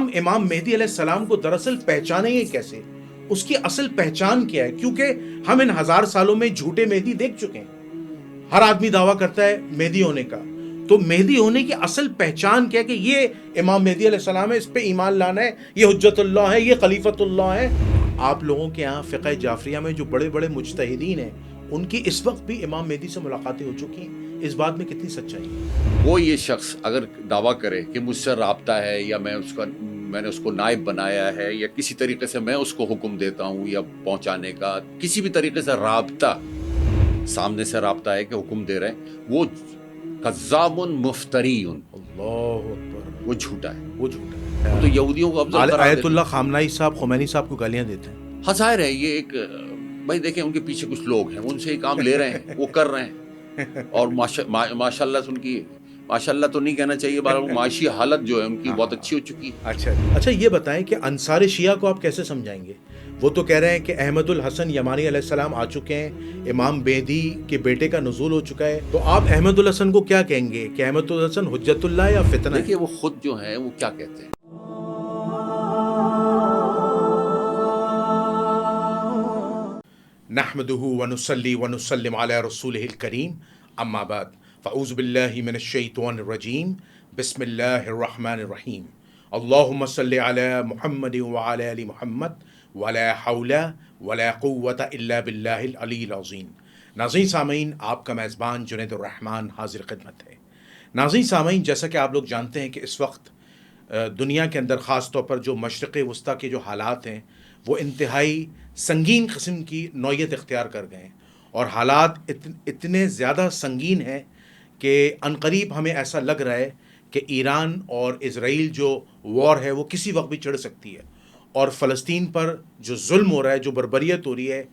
ہم امام مہدی علیہ السلام کو دراصل پہچانیں گے کیسے؟ اس کی اصل پہچان کیا ہے؟ کیونکہ ہم ان 1000 سالوں میں جھوٹے مہدی دیکھ چکے ہیں. ہر آدمی دعویٰ کرتا ہے مہدی ہونے کا. تو مہدی ہونے کی اصل پہچان کیا ہے کہ یہ امام مہدی علیہ السلام ہے, اس پہ ایمان لانا ہے, یہ حجت اللہ ہے, یہ خلیفۃ اللہ ہے. آپ لوگوں کے ہاں فقہ جعفریہ میں جو بڑے بڑے مجتہدین ہیں, ان کی اس وقت بھی امام مہدی سے ملاقاتیں ہو چکی ہیں. اس بات میں کتنی سچائی ہے؟ وہ یہ شخص اگر دعویٰ کرے کہ مجھ سے رابطہ ہے یا میں نے اس کو نائب بنایا ہے یا کسی طریقے سے میں اس کو حکم دیتا ہوں یا پہنچانے کا, کسی بھی طریقے سے رابطہ, سامنے سے رابطہ ہے کہ حکم دے رہے ہیں, وہ کذاب مفتری, اللہ اکبر, وہ جھوٹا ہے. وہ جھوٹا ہے. تو یہودیوں کو افضل قرار آیت دیتے اللہ خامنئی صاحب خمینی صاحب کو گالیاں دیتے ہیں. ہاں ظاہر ہے یہ ایک, بھائی دیکھیں ان کے پیچھے کچھ لوگ ہیں, ان سے یہ کام لے رہے ہیں, وہ کر رہے ہیں, اور ماشاء اللہ ان کی, ماشاء اللہ تو نہیں کہنا چاہیے, معاشی حالت جو ہے ان کی بہت اچھی ہو چکی ہے. اچھا یہ بتائیں کہ انصار شیعہ کو آپ کیسے سمجھائیں گے؟ وہ تو کہہ رہے ہیں کہ احمد الحسن یمانی علیہ السلام آ چکے ہیں, امام مہدی کے بیٹے کا نزول ہو چکا ہے. تو آپ احمد الحسن کو کیا کہیں گے کہ احمد الحسن حجت اللہ یا فتنہ ہے؟ دیکھیے وہ خود جو ہیں وہ کیا کہتے ہیں, نحمده ونصلي ونسلم على رسوله الكريم, اما بعد, فاعوذ باللہ من الشیطان الرجیم, بسم اللہ الرحمن الرحیم, اللہم صل علی محمد وعلی آل محمد ولا حول ولا قوة الا باللہ العلی العظیم. ناظرین سامعین, آپ کا میزبان جنید الرحمن حاضر خدمت ہے. ناظرین سامعین, جیسا کہ آپ لوگ جانتے ہیں کہ اس وقت دنیا کے اندر خاص طور پر جو مشرق وسطیٰ کے جو حالات ہیں وہ انتہائی سنگین قسم کی نوعیت اختیار کر گئے ہیں, اور حالات اتنے زیادہ سنگین ہیں کہ عنقریب ہمیں ایسا لگ رہا ہے کہ ایران اور اسرائیل جو وار ہے وہ کسی وقت بھی چڑھ سکتی ہے, اور فلسطین پر جو ظلم ہو رہا ہے, جو بربریت ہو رہی ہے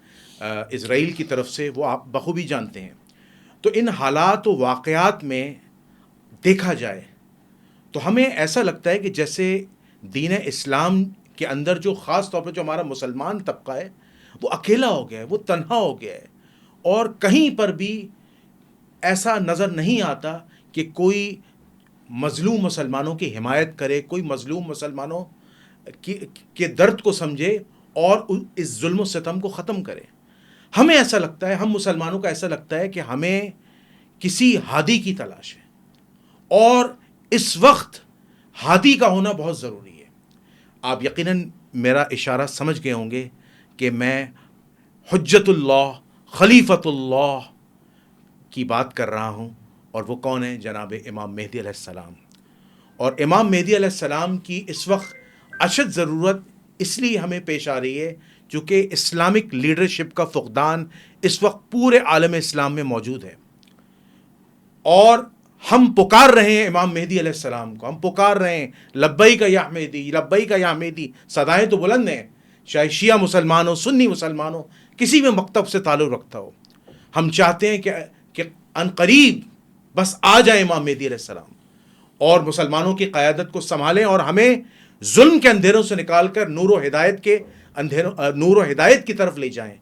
اسرائیل کی طرف سے, وہ آپ بخوبی جانتے ہیں. تو ان حالات و واقعات میں دیکھا جائے تو ہمیں ایسا لگتا ہے کہ جیسے دین اسلام کے اندر جو خاص طور پر جو ہمارا مسلمان طبقہ ہے وہ اکیلا ہو گیا ہے, وہ تنہا ہو گیا ہے, اور کہیں پر بھی ایسا نظر نہیں آتا کہ کوئی مظلوم مسلمانوں کی حمایت کرے, کوئی مظلوم مسلمانوں کے درد کو سمجھے اور اس ظلم و ستم کو ختم کرے. ہمیں ایسا لگتا ہے, ہم مسلمانوں کا ایسا لگتا ہے کہ ہمیں کسی ہادی کی تلاش ہے, اور اس وقت ہادی کا ہونا بہت ضروری ہے. آپ یقیناً میرا اشارہ سمجھ گئے ہوں گے کہ میں حجت اللہ, خلیفۃ اللہ کی بات کر رہا ہوں, اور وہ کون ہے؟ جناب امام مہدی علیہ السلام. اور امام مہدی علیہ السلام کی اس وقت اشد ضرورت اس لیے ہمیں پیش آ رہی ہے کیونکہ اسلامک لیڈرشپ کا فقدان اس وقت پورے عالم اسلام میں موجود ہے, اور ہم پکار رہے ہیں امام مہدی علیہ السلام کو, ہم پکار رہے ہیں لبیک یا مہدی, لبیک یا مہدی. صدائیں تو بلند ہیں, چاہے شیعہ مسلمان ہو, سنی مسلمان ہو, کسی بھی مکتب سے تعلق رکھتا ہو. ہم چاہتے ہیں کہ عنقریب بس آ جائے امام مہدی علیہ السلام اور مسلمانوں کی قیادت کو سنبھالیں, اور ہمیں ظلم کے اندھیروں سے نکال کر نور و ہدایت کی طرف لے جائیں,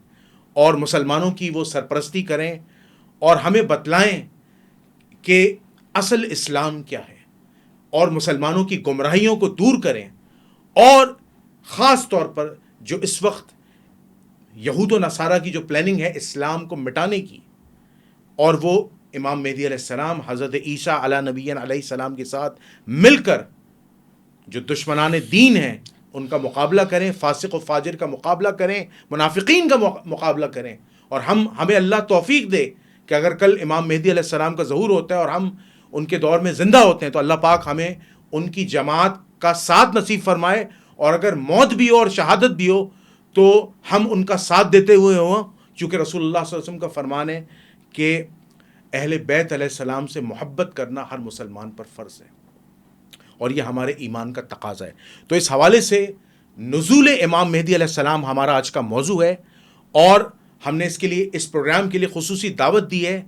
اور مسلمانوں کی وہ سرپرستی کریں, اور ہمیں بتلائیں کہ اصل اسلام کیا ہے, اور مسلمانوں کی گمراہیوں کو دور کریں. اور خاص طور پر جو اس وقت یہود و نصارہ کی جو پلاننگ ہے اسلام کو مٹانے کی, اور وہ امام مہدی علیہ السلام حضرت عیسیٰ علیہ نبی علیہ السلام کے ساتھ مل کر جو دشمنان دین ہیں ان کا مقابلہ کریں, فاسق و فاجر کا مقابلہ کریں, منافقین کا مقابلہ کریں. اور ہمیں اللہ توفیق دے کہ اگر کل امام مہدی علیہ السلام کا ظہور ہوتا ہے اور ہم ان کے دور میں زندہ ہوتے ہیں تو اللہ پاک ہمیں ان کی جماعت کا ساتھ نصیب فرمائے, اور اگر موت بھی ہو اور شہادت بھی ہو تو ہم ان کا ساتھ دیتے ہوئے ہوں, چونکہ رسول اللہ صلی اللہ علیہ وسلم کا فرمان ہے کہ اہل بیت علیہ السلام سے محبت کرنا ہر مسلمان پر فرض ہے, اور یہ ہمارے ایمان کا تقاضا ہے. تو اس حوالے سے نزول امام مہدی علیہ السلام ہمارا آج کا موضوع ہے, اور ہم نے اس کے لیے, اس پروگرام کے لیے خصوصی دعوت دی ہے.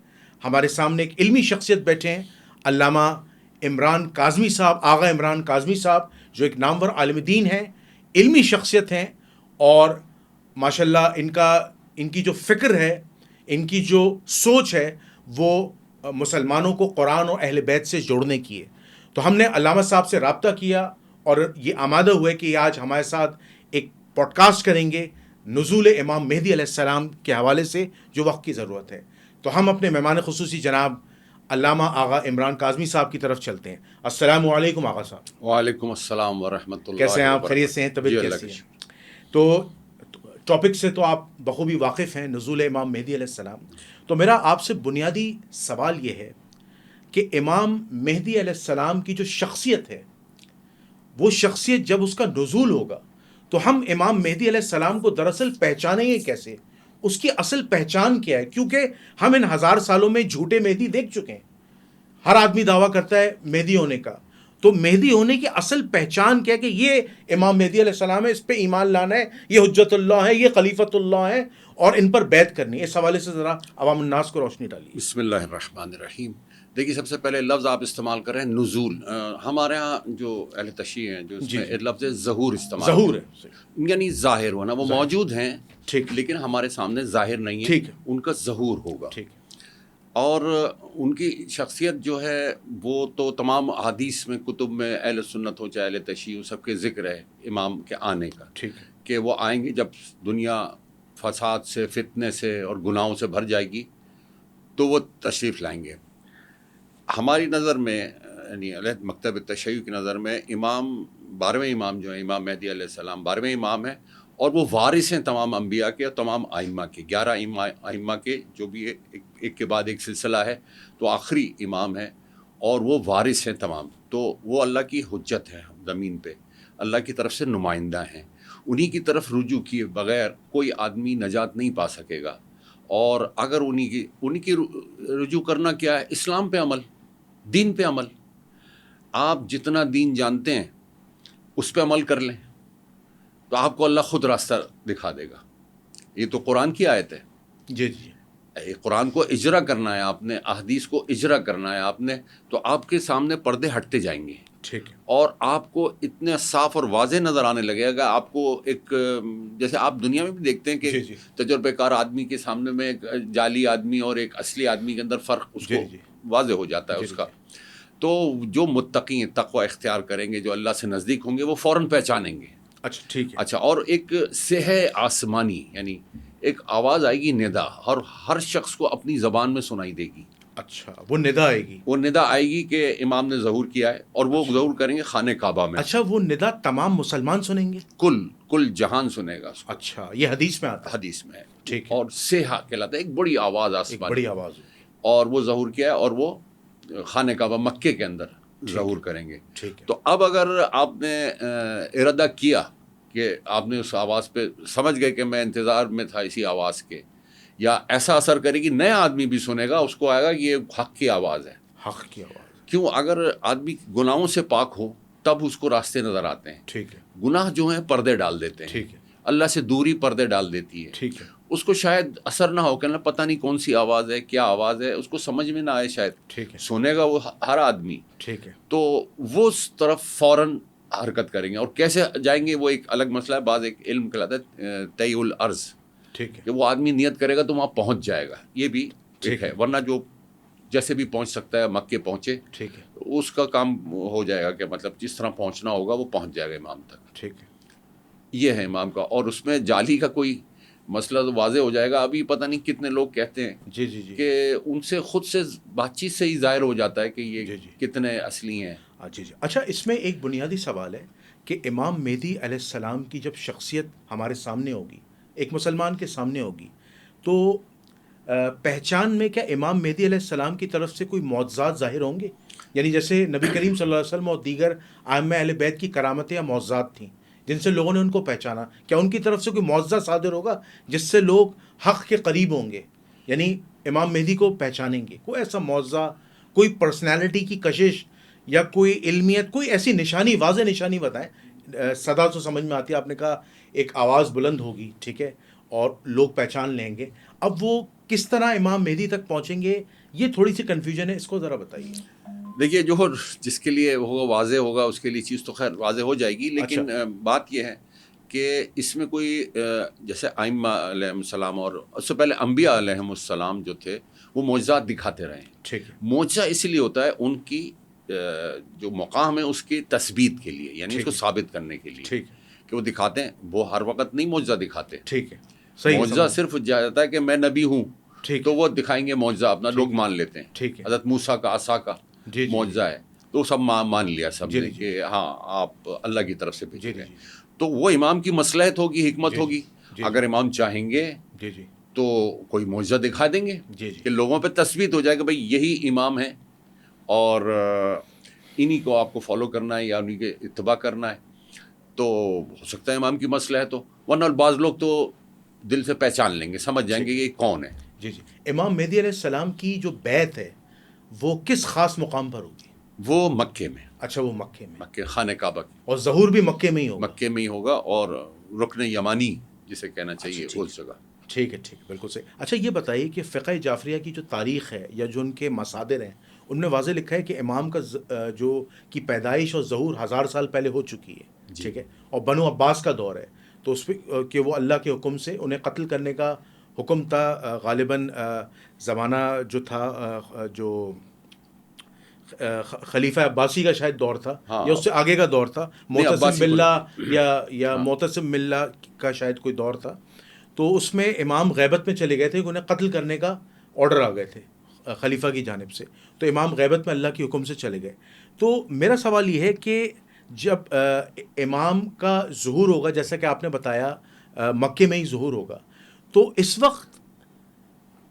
ہمارے سامنے ایک علمی شخصیت بیٹھے ہیں, علامہ عمران کاظمی صاحب, آغا عمران کاظمی صاحب, جو ایک نامور عالم دین ہیں, علمی شخصیت ہیں, اور ماشاءاللہ ان کی جو فکر ہے, ان کی جو سوچ ہے وہ مسلمانوں کو قرآن اور اہل بیت سے جوڑنے کی ہے. تو ہم نے علامہ صاحب سے رابطہ کیا اور یہ آمادہ ہوئے کہ آج ہمارے ساتھ ایک پوڈ کاسٹ کریں گے نزول امام مہدی علیہ السلام کے حوالے سے جو وقت کی ضرورت ہے. تو ہم اپنے مہمان خصوصی جناب علامہ آغا عمران کاظمی صاحب کی طرف چلتے ہیں. السلام علیکم آغا صاحب. وعلیکم السلام ورحمۃ اللہ. کیسے ہیں آپ؟ خیریت سے ہیں؟ طبیعت کیسی ہے؟ تو ٹاپک سے تو آپ بخوبی واقف ہیں، نزول امام مہدی علیہ السلام. تو میرا آپ سے بنیادی سوال یہ ہے کہ امام مہدی علیہ السلام کی جو شخصیت ہے، وہ شخصیت جب اس کا نزول ہوگا تو ہم امام مہدی علیہ السلام کو دراصل پہچانیں گے کیسے؟ اس کی اصل پہچان کیا ہے؟ کیونکہ ہم ان 1000 سالوں میں جھوٹے مہدی دیکھ چکے ہیں. ہر آدمی دعویٰ کرتا ہے مہدی ہونے کا. تو مہدی ہونے کی اصل پہچان کیا ہے کہ یہ امام مہدی علیہ السلام ہے، اس پہ ایمان لانا ہے، یہ حجت اللہ ہے، یہ خلیفۃ اللہ ہے، اور ان پر بیعت کرنی ہے. اس حوالے سے ذرا عوام الناس کو روشنی ڈالیے. بسم اللہ الرحمن الرحیم. دیکھیے، سب سے پہلے لفظ آپ استعمال کر رہے ہیں نزول. ہمارے ہاں جو اہل تشیع ہیں جو اس میں لفظ ظہور استعمال، ظہور ہے یعنی ظاہر ہونا. وہ موجود ہیں ٹھیک، لیکن ہمارے سامنے ظاہر نہیں ہے. ٹھیک ہے، ان کا ظہور ہوگا. ٹھیک. اور ان کی شخصیت جو ہے وہ تو تمام احادیث میں، کتب میں، اہل سنت ہو چاہے اہل تشیع، سب کے ذکر ہے امام کے آنے کا. ٹھیک ہے. کہ وہ آئیں گے جب دنیا فساد سے، فتنے سے اور گناہوں سے بھر جائے گی تو وہ تشریف لائیں گے. ہماری نظر میں، یعنی علیہ مکتب تشیع کی نظر میں، امام 12ویں امام جو ہیں، امام مہدی علیہ السلام 12ویں امام ہیں، اور وہ وارث ہیں تمام انبیاء کے اور تمام ائمہ کے. 11 ائمہ کے جو بھی ایک کے بعد ایک سلسلہ ہے، تو آخری امام ہے اور وہ وارث ہیں تمام. تو وہ اللہ کی حجت ہے زمین پہ، اللہ کی طرف سے نمائندہ ہیں. انہی کی طرف رجوع کیے بغیر کوئی آدمی نجات نہیں پا سکے گا. اور اگر انہی کی رجوع کرنا کیا ہے؟ اسلام پہ عمل، دین پہ عمل. آپ جتنا دین جانتے ہیں اس پہ عمل کر لیں تو آپ کو اللہ خود راستہ دکھا دے گا. یہ تو قرآن کی آیت ہے. جی جی. قرآن کو اجرا کرنا ہے آپ نے، احادیث کو اجرا کرنا ہے آپ نے، تو آپ کے سامنے پردے ہٹتے جائیں گے. ٹھیک ہے. اور آپ کو اتنے صاف اور واضح نظر آنے لگے گا. آپ کو ایک، جیسے آپ دنیا میں بھی دیکھتے ہیں کہ تجربہ کار آدمی کے سامنے میں ایک جعلی آدمی اور ایک اصلی آدمی کے اندر فرق اس کو واضح ہو جاتا ہے اس کا. تو جو متقی تقوی اختیار کریں گے، جو اللہ سے نزدیک ہوں گے، وہ فوراً پہچانیں گے. اچھا ٹھیک ہے. اچھا، اور ایک صح آسمانی، یعنی ایک آواز آئے گی، ندا، اور ہر شخص کو اپنی زبان میں سنائی دے گی. اچھا، وہ ندا آئے گی. وہ ندا آئے گی کہ امام نے ظہور کیا ہے، اور وہ ظہور کریں گے خانہ کعبہ میں. اچھا، وہ ندا تمام مسلمان سنیں گے؟ کل جہان سنے گا اس کو. اچھا، یہ حدیث میں آتا ہے؟ حدیث میں ہے. ٹھیک ہے. اور صیحہ کہلاتا ہے، ایک بڑی آواز آسمانی، بڑی آواز. اور وہ ظہور کیا ہے، اور وہ خانہ کعبہ مکے کے اندر ظہور کریں گے. ٹھیک ہے. تو اب اگر آپ نے ارادہ کیا کہ آپ نے اس آواز پہ سمجھ گئے کہ میں انتظار میں تھا اسی آواز کے، یا ایسا اثر کرے گی نیا آدمی بھی سنے گا، اس کو آئے گا کہ یہ حق کی آواز ہے. حق کی آواز. کیوں؟ اگر آدمی گناہوں سے پاک ہو تب اس کو راستے نظر آتے ہیں. ٹھیک ہے. گناہ جو ہیں پردے ڈال دیتے ہیں. ٹھیک ہے. اللہ سے دوری پردے ڈال دیتی ہے. ٹھیک ہے. اس کو شاید اثر نہ ہو کہ پتہ نہیں کون سی آواز ہے، کیا آواز ہے، اس کو سمجھ میں نہ آئے شاید. ٹھیک ہے. سنے گا وہ ہر آدمی. ٹھیک ہے. تو وہ اس طرف فوراً حرکت کریں گے. اور کیسے جائیں گے وہ ایک الگ مسئلہ ہے. بعض ایک علم کہلاتا ہے طی الارض. ٹھیک ہے. کہ وہ آدمی نیت کرے گا تو وہاں پہنچ جائے گا. یہ بھی ٹھیک ہے. ورنہ جو جیسے بھی پہنچ سکتا ہے مکے پہنچے، ٹھیک ہے، اس کا کام ہو جائے گا کہ مطلب جس طرح پہنچنا ہوگا وہ پہنچ جائے گا امام تک. ٹھیک ہے. یہ ہے امام کا. اور اس میں جعلی کا کوئی مسئلہ تو واضح ہو جائے گا. ابھی پتہ نہیں کتنے لوگ کہتے ہیں جی جی جی کہ ان سے خود سے بات چیت سے ہی ظاہر ہو جاتا ہے کہ یہ جی جی کتنے اصلی ہیں. جی جی. اچھا، اس میں ایک بنیادی سوال ہے کہ امام مہدی علیہ السلام کی جب شخصیت ہمارے سامنے ہوگی، ایک مسلمان کے سامنے ہوگی، تو پہچان میں کیا امام مہدی علیہ السلام کی طرف سے کوئی معجزات ظاہر ہوں گے؟ یعنی جیسے نبی کریم صلی اللہ علیہ وسلم اور دیگر ائمہ اہل بیت کی کرامتیں یا معجزات تھیں جن سے لوگوں نے ان کو پہچانا، کیا ان کی طرف سے کوئی معجزہ صادر ہوگا جس سے لوگ حق کے قریب ہوں گے، یعنی امام مہدی کو پہچانیں گے؟ کوئی ایسا معجزہ، کوئی پرسنالٹی کی کشش یا کوئی علمیت، کوئی ایسی نشانی، واضح نشانی بتائیں. صدا تو سمجھ میں آتی ہے، آپ نے کہا ایک آواز بلند ہوگی، ٹھیک ہے، اور لوگ پہچان لیں گے. اب وہ کس طرح امام مہدی تک پہنچیں گے، یہ تھوڑی سی کنفیوژن ہے، اس کو ذرا بتائیے. دیکھیے، جو جس کے لیے وہ واضح ہوگا اس کے لیے چیز تو خیر واضح ہو جائے گی. لیکن بات یہ ہے کہ اس میں کوئی جیسے ائمہ علیہ السلام اور اس سے پہلے انبیاء علیہ السلام جو تھے وہ معجزات دکھاتے رہے. ٹھیک ہے. معجزہ اس لیے ہوتا ہے ان کی جو مقام ہے اس کی تثبیت کے لیے، یعنی اس کو ٹھیک ہے، ثابت کرنے کے لیے ٹھیک کہ وہ دکھاتے ہیں. وہ ہر وقت نہیں معجزہ دکھاتے. ٹھیک ہے، صحیح معجزہ سمجھ، صرف جاتا ہے کہ میں نبی ہوں ٹھیک تو ہے، وہ دکھائیں گے معجزہ اپنا، ٹھیک لوگ ہے، مان لیتے ہیں. ٹھیک ہے، حضرت موسیٰ کا عصا کا جی جی معجزہ ہے تو سب مان لیا سب جی نے جی کہ ہاں آپ اللہ کی طرف سے جی بھیجے جی گئے. جی تو وہ امام کی مصلحت ہوگی، حکمت جی ہوگی. جی اگر امام چاہیں گے جی جی تو کوئی معجزہ دکھا دیں گے جی جی کہ لوگوں پہ تثبیت ہو جائے کہ بھئی یہی امام ہے اور انہی کو آپ کو فالو کرنا ہے یا انہی کے اتباع کرنا ہے. تو ہو سکتا ہے امام کی مصلحت ہو، ورنہ بعض لوگ تو دل سے پہچان لیں گے، سمجھ جائیں گے ٹھیک کہ یہ کون ہے. جی جی. امام مہدی علیہ السلام کی جو بیعت ہے وہ کس خاص مقام پر ہوگی؟ وہ مکے میں، اچھا، وہ مکے میں، مکے خانہ کعبہ کی اور ظہور بھی مکے میں ہی ہوگا؟ مکے میں ہی ہوگا، اور رکن یمانی جسے کہنا اچھا چاہیے ٹھیک اس ہے، جگہ. ٹھیک ہے، ٹھیک ہے، بالکل صحیح. اچھا یہ بتائیے کہ فقہ جعفریہ کی جو تاریخ ہے یا جو ان کے مصادر ہیں ان میں واضح لکھا ہے کہ امام کا جو کی پیدائش اور ظہور 1000 سال پہلے ہو چکی ہے، جی. ٹھیک ہے، اور بنو عباس کا دور ہے، تو اس پہ کہ وہ اللہ کے حکم سے انہیں قتل کرنے کا حکم تھا. غالباً زمانہ جو تھا جو خلیفہ عباسی کا شاید دور تھا ہاں یا اس سے آگے کا دور تھا، نہیں، معتصم عباسی کو باللہ یا ہاں معتصم باللہ کا شاید کوئی دور تھا. تو اس میں امام غیبت میں چلے گئے تھے کہ انہیں قتل کرنے کا آرڈر آ گئے تھے خلیفہ کی جانب سے، تو امام غیبت میں اللہ کے حکم سے چلے گئے. تو میرا سوال یہ ہے کہ جب امام کا ظہور ہوگا جیسا کہ آپ نے بتایا مکے میں ہی ظہور ہوگا، تو اس وقت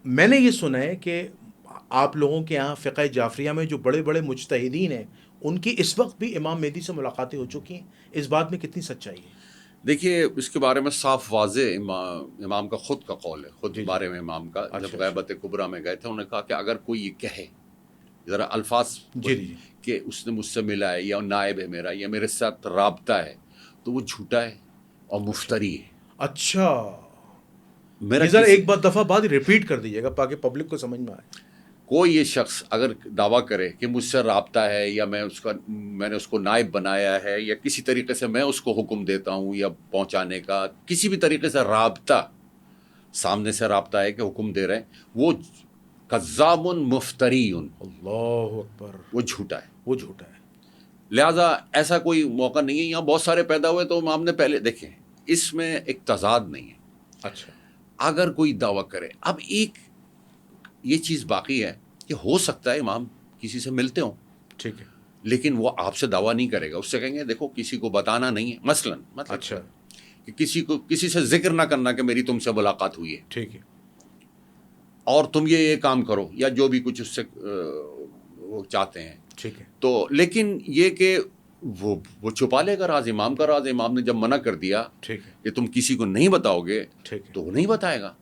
میں نے یہ سنا ہے کہ آپ لوگوں کے یہاں فقہ جعفریہ میں جو بڑے بڑے مجتہدین ہیں ان کی اس وقت بھی امام مہدی سے ملاقاتیں ہو چکی ہیں، اس بات میں کتنی سچائی ہے؟ دیکھیے اس کے بارے میں صاف واضح امام کا خود کا قول ہے، خود جی جی، بارے میں امام کا اچھا جب اچھا، غیبت کبریٰ میں گئے تھے انہوں نے کہا کہ اگر کوئی یہ کہے ذرا الفاظ جی جی جی، کہ اس نے مجھ سے ملا ہے یا نائب ہے میرا یا میرے ساتھ رابطہ ہے تو وہ جھوٹا ہے اور اچھا مفتری ہے. اچھا، میرا یہ ذرا کسی ایک بار دفعہ بعد ریپیٹ کر دیجیے گا تاکہ پبلک کو سمجھ میں آئے. کوئی یہ شخص اگر دعویٰ کرے کہ مجھ سے رابطہ ہے یا میں نے اس کو نائب بنایا ہے یا کسی طریقے سے میں اس کو حکم دیتا ہوں یا پہنچانے کا کسی بھی طریقے سے رابطہ، سامنے سے رابطہ ہے کہ حکم دے رہے ہیں، وہ کذاب مفتری، اللہ اکبر، وہ جھوٹا ہے. وہ جھوٹا ہے. لہٰذا ایسا کوئی موقع نہیں ہے. یہاں بہت سارے پیدا ہوئے تو امام نے پہلے دیکھیں اس میں ایک تضاد نہیں ہے. اچھا اگر کوئی دعویٰ کرے، اب ایک یہ چیز باقی ہے کہ ہو سکتا ہے امام کسی سے ملتے ہوں ٹھیک ہے، لیکن وہ آپ سے دعویٰ نہیں کرے گا، اس سے کہیں گے دیکھو کسی کو بتانا نہیں ہے، مثلاً مطلب اچھا کہ کسی سے ذکر نہ کرنا کہ میری تم سے ملاقات ہوئی ہے ٹھیک ہے، اور تم یہ کام کرو یا جو بھی کچھ اس سے وہ چاہتے ہیں. ٹھیک ہے، تو لیکن یہ کہ وہ چھپا لے گا راز، امام کا راز. امام نے جب منع کر دیا ٹھیک ہے، کہ تم کسی کو نہیں بتاؤ گے ٹھیک ہے، تو وہ نہیں بتائے گا.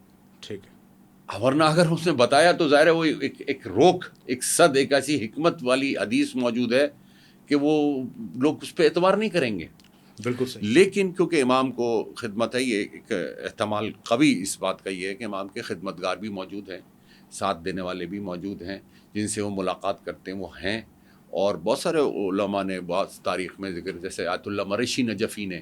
ٹھیک ہے، ورنہ اگر اس نے بتایا تو ظاہر ہے وہ ایک روک، ایک صد، ایک ایسی حکمت والی حدیث موجود ہے کہ وہ لوگ اس پہ اعتبار نہیں کریں گے. بالکل صحیح. لیکن کیونکہ امام کو خدمت ہے، یہ ایک احتمال قوی اس بات کا یہ ہے کہ امام کے خدمتگار بھی موجود ہیں، ساتھ دینے والے بھی موجود ہیں جن سے وہ ملاقات کرتے ہیں، وہ ہیں. اور بہت سارے علماء نے بہت تاریخ میں ذکر، جیسے آیت اللہ مرشی نجفی نے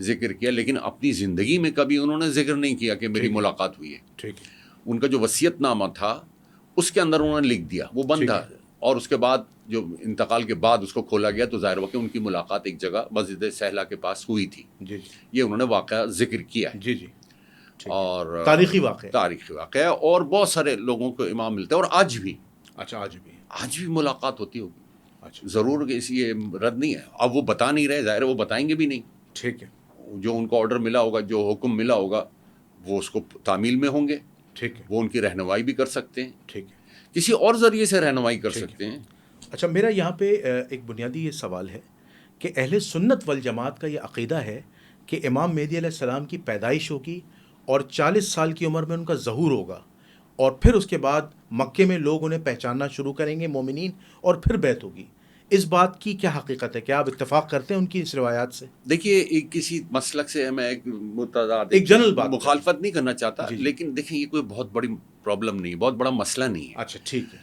ذکر کیا، لیکن اپنی زندگی میں کبھی انہوں نے ذکر نہیں کیا کہ میری ٹھیک ہے، ملاقات ہوئی ہے. ٹھیک ہے، ان کا جو وصیت نامہ تھا اس کے اندر انہوں نے لکھ دیا، وہ بند ٹھیک تھا. ہے، اور اس کے بعد جو انتقال کے بعد اس کو کھولا گیا تو ظاہر ہوا کہ ان کی ملاقات ایک جگہ مسجد سہلا کے پاس ہوئی تھی. جی جی یہ انہوں نے واقعہ ذکر کیا ہے. جی جی، ٹھیک ہے، اور تاریخی واقعہ. تاریخی واقعہ ہے، اور بہت سارے لوگوں کو امام ملتے ہیں، اور آج اچھا آج بھی، ملاقات ہوتی ہوگی. اچھا ضرور کہ اس یہ رد نہیں ہے. اب وہ بتا نہیں رہے، ظاہر ہے وہ بتائیں گے بھی نہیں. ٹھیک ہے، جو ان کو آرڈر ملا ہوگا، جو حکم ملا ہوگا، وہ اس کو تعمیل میں ہوں گے. ٹھیک ہے، وہ ان کی رہنمائی بھی کر سکتے ہیں، ٹھیک ہے، کسی اور ذریعے سے رہنمائی کر ٹھیک ہے. سکتے ہیں. اچھا میرا یہاں پہ ایک بنیادی یہ سوال ہے کہ اہل سنت والجماعت کا یہ عقیدہ ہے کہ امام مہدی علیہ السلام کی پیدائش ہوگی اور 40 سال کی عمر میں ان کا ظہور ہوگا، اور پھر اس کے بعد مکے میں لوگ انہیں پہچاننا شروع کریں گے مومنین، اور پھر بیعت ہوگی. اس بات کی کیا حقیقت ہے؟ کیا آپ اتفاق کرتے ہیں ان کی اس روایات سے؟ دیکھیے کسی مسلک سے میں ایک متضاد ایک جنرل بات مخالفت نہیں کرنا چاہتا، جی جی. لیکن دیکھیں یہ کوئی بہت بڑی پرابلم نہیں ہے، بہت بڑا مسئلہ نہیں ہے. اچھا ٹھیک ہے،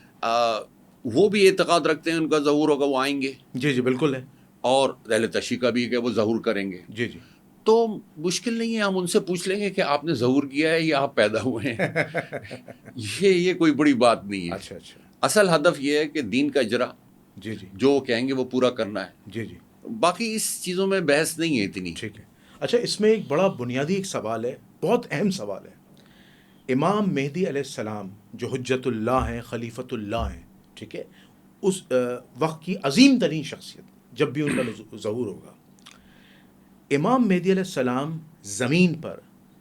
وہ بھی اعتقاد رکھتے ہیں ان کا ظہور ہوگا، وہ آئیں گے. جی جی بالکل ہے، اور اہل تشیع کا بھی ہے کہ وہ ظہور کریں گے. جی جی تو مشکل نہیں ہے، ہم ان سے پوچھ لیں گے کہ آپ نے ظہور کیا ہے یا آپ پیدا ہوئے ہیں. یہ کوئی بڑی بات نہیں ہے. اچھا اچھا، اصل ہدف یہ ہے کہ دین کا اجرا جی جی جو وہ کہیں گے وہ پورا کرنا ہے. جی جی باقی اس چیزوں میں بحث نہیں ہے اتنی. ٹھیک ہے. اچھا اس میں ایک بڑا بنیادی ایک سوال ہے، بہت اہم سوال ہے. امام مہدی علیہ السلام جو حجت اللہ ہیں، خلیفۃ اللہ ہیں، ٹھیک ہے، اس وقت کی عظیم ترین شخصیت جب بھی ان کا ظہور ہوگا، امام مہدی علیہ السلام زمین پر،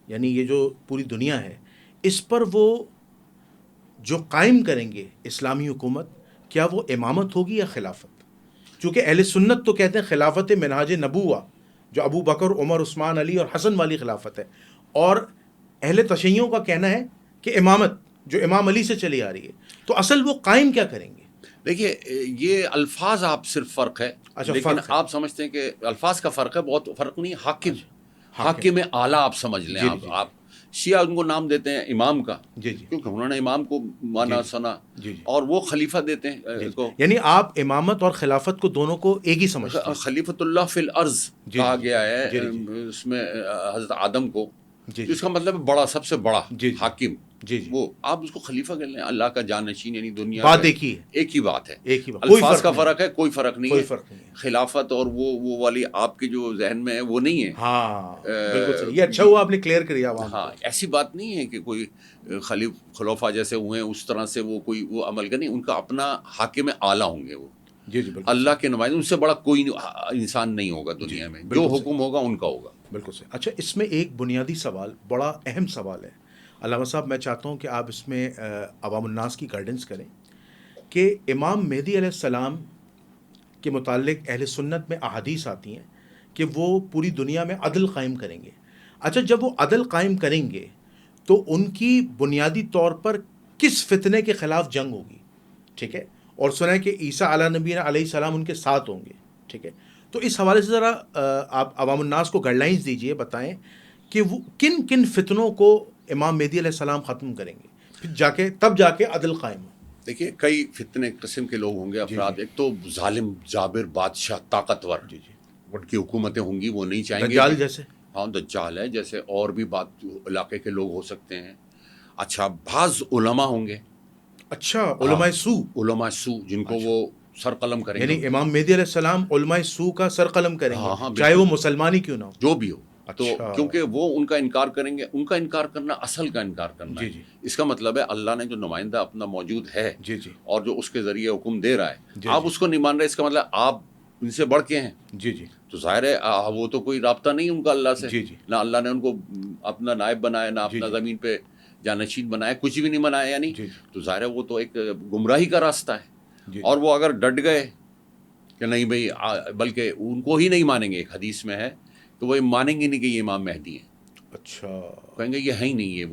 یعنی یہ جو پوری دنیا ہے اس پر وہ جو قائم کریں گے اسلامی حکومت، کیا وہ امامت ہوگی یا خلافت؟ چونکہ اہل سنت تو کہتے ہیں خلافت منہاج نبوہ، جو ابو بکر، عمر، عثمان، علی اور حسن والی خلافت ہے، اور اہل تشیعوں کا کہنا ہے کہ امامت جو امام علی سے چلی آ رہی ہے. تو اصل وہ قائم کیا کریں گے؟ دیکھیے یہ الفاظ آپ صرف فرق ہے، اچھا لیکن فرق ہے. آپ سمجھتے ہیں کہ الفاظ کا فرق ہے، بہت فرق نہیں. حاکم، اچھا حاکم. حاکم اعلیٰ آپ سمجھ لیں. جی جی آپ شیعہ ان کو نام دیتے ہیں امام کا، جی جی کیونکہ انہوں نے امام کو مانا جی سنا، جی جی اور وہ خلیفہ دیتے ہیں جی کو. یعنی آپ امامت اور خلافت کو دونوں کو ایک ہی سمجھتے ہیں؟ خلیفۃ اللہ فی الارض جی کہا جی گیا ہے جی جی اس میں حضرت آدم کو، جی تو جی اس کا مطلب ہے بڑا، سب سے بڑا جی جی حاکم. جی جی وہ آپ اس کو خلیفہ کہہ لیں، اللہ کا جانشین، یعنی دنیا بات کا ایک ہی ہے، ایک ہی بات ہے. ایک ہی بات، کوئی الفاظ کا نہیں فرق ہے، کوئی فرق نہیں کوئی ہے. فرق نہیں ہے. خلافت اور وہ والی آپ کے جو ذہن میں ہے وہ نہیں ہے. ہاں بالکل صحیح، یہ اچھا ہوا آپ نے کلیئر کیا عوام ہاں کو. ایسی بات نہیں ہے کہ کوئی خلفاء جیسے ہوئے ہیں اس طرح سے وہ کوئی وہ عمل کا نہیں، ان کا اپنا حاکم اعلیٰ ہوں گے وہ، جی جی بالکل اللہ صحیح. کے نمائندے. ان سے بڑا کوئی انسان نہیں ہوگا جی دنیا جی میں، جو بالکل صحیح، حکم ہوگا ان کا ہوگا. بالکل صحیح. اچھا اس میں ایک بنیادی سوال، بڑا اہم سوال ہے علامہ صاحب، میں چاہتا ہوں کہ آپ اس میں عوام الناس کی گائیڈنس کریں کہ امام مہدی علیہ السلام کے متعلق اہل سنت میں احادیث آتی ہیں کہ وہ پوری دنیا میں عدل قائم کریں گے. اچھا جب وہ عدل قائم کریں گے تو ان کی بنیادی طور پر کس فتنے کے خلاف جنگ ہوگی؟ ٹھیک ہے، اور سنا ہے کہ عیسیٰ علیہ نبی علیہ السلام ان کے ساتھ ہوں گے. ٹھیک ہے، تو اس حوالے سے ذرا آپ عوام الناس کو گائیڈ لائنس دیجئے، بتائیں کہ وہ کن کن فتنوں کو امام مہدی علیہ السلام ختم کریں گے، پھر تب جا کے عدل قائم ہو. دیکھیے کئی فتنے قسم کے لوگ ہوں گے، جی افراد. جی ایک تو ظالم جابر بادشاہ طاقتور، جی جی ان کی حکومتیں ہوں گی، وہ نہیں چاہیں گے دجال کہ جیسے. ہاں دجال ہے جیسے، اور بھی بات علاقے کے لوگ ہو سکتے ہیں. اچھا بعض علماء ہوں گے، اچھا ہاں علماء سو. علماء سو، جن کو اچھا، وہ سر قلم کریں یعنی گے. امام مہدی علیہ السلام علماء سو کا سر قلم کریں گے، ہاں ہاں چاہے بالکل، وہ مسلمان ہی کیوں نہ ہو. جو بھی ہو. تو اچھا کیونکہ وہ ان کا انکار کریں گے. ان کا انکار کرنا اصل کا انکار کرنا جی ہے. جی اس کا مطلب ہے اللہ نے جو نمائندہ اپنا موجود ہے جی جی اور جو اس کے ذریعے حکم دے رہا ہے، جی آپ جی اس کو نہیں مان رہے، اس کا مطلب آپ ان سے بڑھ کے ہیں. جی جی تو ظاہر ہے وہ تو کوئی رابطہ نہیں ان کا اللہ سے. جی جی نہ اللہ نے ان کو اپنا نائب بنایا، نہ جی اپنا جی زمین پہ جانشین بنایا، کچھ بھی نہیں بنایا یعنی. جی جی تو ظاہر ہے وہ تو ایک گمراہی کا راستہ ہے. جی اور وہ اگر ڈٹ گئے کہ نہیں بھئی، بلکہ ان کو ہی نہیں مانیں گے. ایک حدیث میں ہے کہ وہ مانیں گے نہیں کہ یہ امام مہدی ہیں. اچھا کہیں گے یہ ہے ہی نہیں ہے،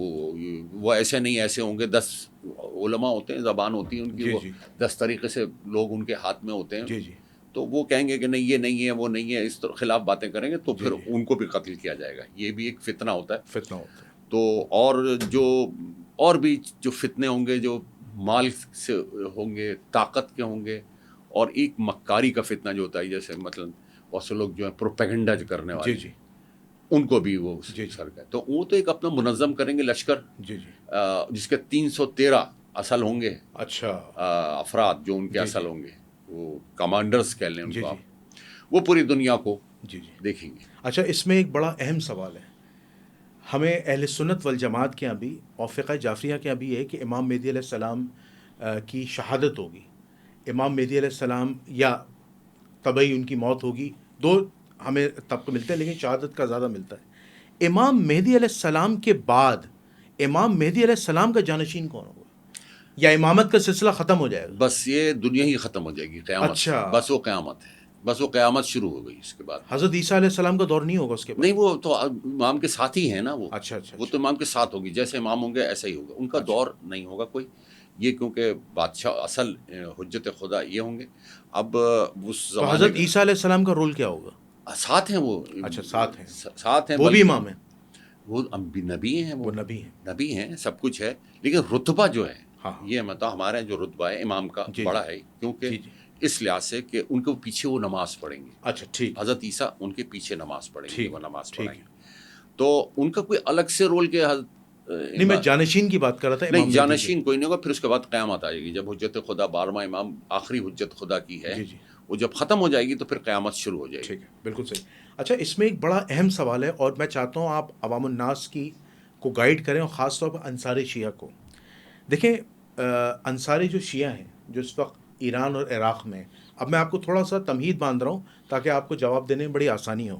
وہ ایسے نہیں، ایسے ہوں گے. 10 علماء ہوتے ہیں، زبان ہوتی ہے ان کی، جی وہ جی 10 طریقے سے لوگ ان کے ہاتھ میں ہوتے ہیں. جی جی تو وہ کہیں گے کہ نہیں یہ نہیں ہے، وہ نہیں ہے، اس طرح خلاف باتیں کریں گے، تو جی پھر جی ان کو بھی قتل کیا جائے گا. یہ بھی ایک فتنہ ہوتا ہے. فتنہ ہوتا ہے. تو اور بھی جو فتنے ہوں گے، جو مال سے ہوں گے، طاقت کے ہوں گے، اور ایک مکاری کا فتنہ جو ہوتا ہے، جیسے مثلا بہت سے لوگ جو ہیں پروپیگنڈا جو کرنے جی والے جی ہیں، ان کو بھی وہ جی جی سر کا. تو وہ تو ایک اپنا منظم کریں گے لشکر، جی جی جس کے 313 اصل ہوں گے اچھا افراد جو ان کے جی اصل جی ہوں گے، وہ کمانڈرز کہہ لیں ان جی کو جی آپ. وہ پوری دنیا کو جی جی دیکھیں گے. اچھا اس میں ایک بڑا اہم سوال ہے ہمیں اہل سنت والجماعت کے یہاں بھی اور فقہ جعفریہ کے یہاں بھی ہے کہ امام مہدی علیہ السلام کی شہادت ہوگی. امام مہدی علیہ السلام یا طبعی ان کی موت ہوگی، دو ہمیں طبق ملتے ہیں لیکن شہادت کا زیادہ ملتا ہے. امام مہدی علیہ السلام کے بعد امام مہدی علیہ السلام کا جانشین کون ہوگا، یا امامت کا سلسلہ ختم ہو جائے گا؟ بس یہ دنیا ہی ختم ہو جائے گی قیامت سے. اچھا بس وہ قیامت ہے، بس وہ قیامت شروع ہو گئی اس کے بعد. حضرت عیسیٰ علیہ السلام کا دور نہیں ہوگا اس کے بعد؟ نہیں، وہ تو امام کے ساتھ ہی ہیں نا. وہ اچھا اچھا وہ اچھا تو امام کے ساتھ ہوگی، جیسے امام ہوں گے ایسا ہی ہوگا. ان کا اچھا دور نہیں ہوگا کوئی. یہ کیونکہ بادشاہ اصل حجت خدا یہ ہوں گے. اب اس تو زمانے حضرت عیسیٰ علیہ السلام کا رول کیا ہوگا؟ ساتھ ہیں وہ. اچھا ساتھ ہیں، ساتھ ہیں، وہ بھی بلکہ امام ہیں؟ وہ نبی ہیں. وہ نبی ہیں. نبی ہیں، سب کچھ ہے، لیکن رتبہ جو ہے ہاں ہاں یہ مطلب ہمارے جو رتبہ ہے امام کا جی بڑا جی ہے، کیونکہ جی جی اس لحاظ سے کہ ان کے پیچھے وہ نماز پڑھیں گے. اچھا ٹھیک حضرت عیسیٰ ان کے پیچھے نماز پڑھیں گے، ٹھیک وہ نماز ٹھیک پڑھائیں گے. تو ان کا کوئی الگ سے رول کے نہیں میں جانشین کی بات کر رہا تھا. نہیں جانشین کوئی نہیں ہوگا, پھر اس کے بعد قیامت آئے گی جب حجت خدا 12واں امام آخری حجت خدا کی ہے, وہ جب ختم ہو جائے گی تو پھر قیامت شروع ہو جائے گی. ٹھیک ہے, بالکل صحیح. اچھا اس میں ایک بڑا اہم سوال ہے اور میں چاہتا ہوں آپ عوام الناس کی کو گائیڈ کریں, اور خاص طور پر انصاری شیعہ کو. دیکھیں انصاری جو شیعہ ہیں جو اس وقت ایران اور عراق میں, اب میں آپ کو تھوڑا سا تمہید باندھ رہا ہوں تاکہ آپ کو جواب دینے میں بڑی آسانی ہو.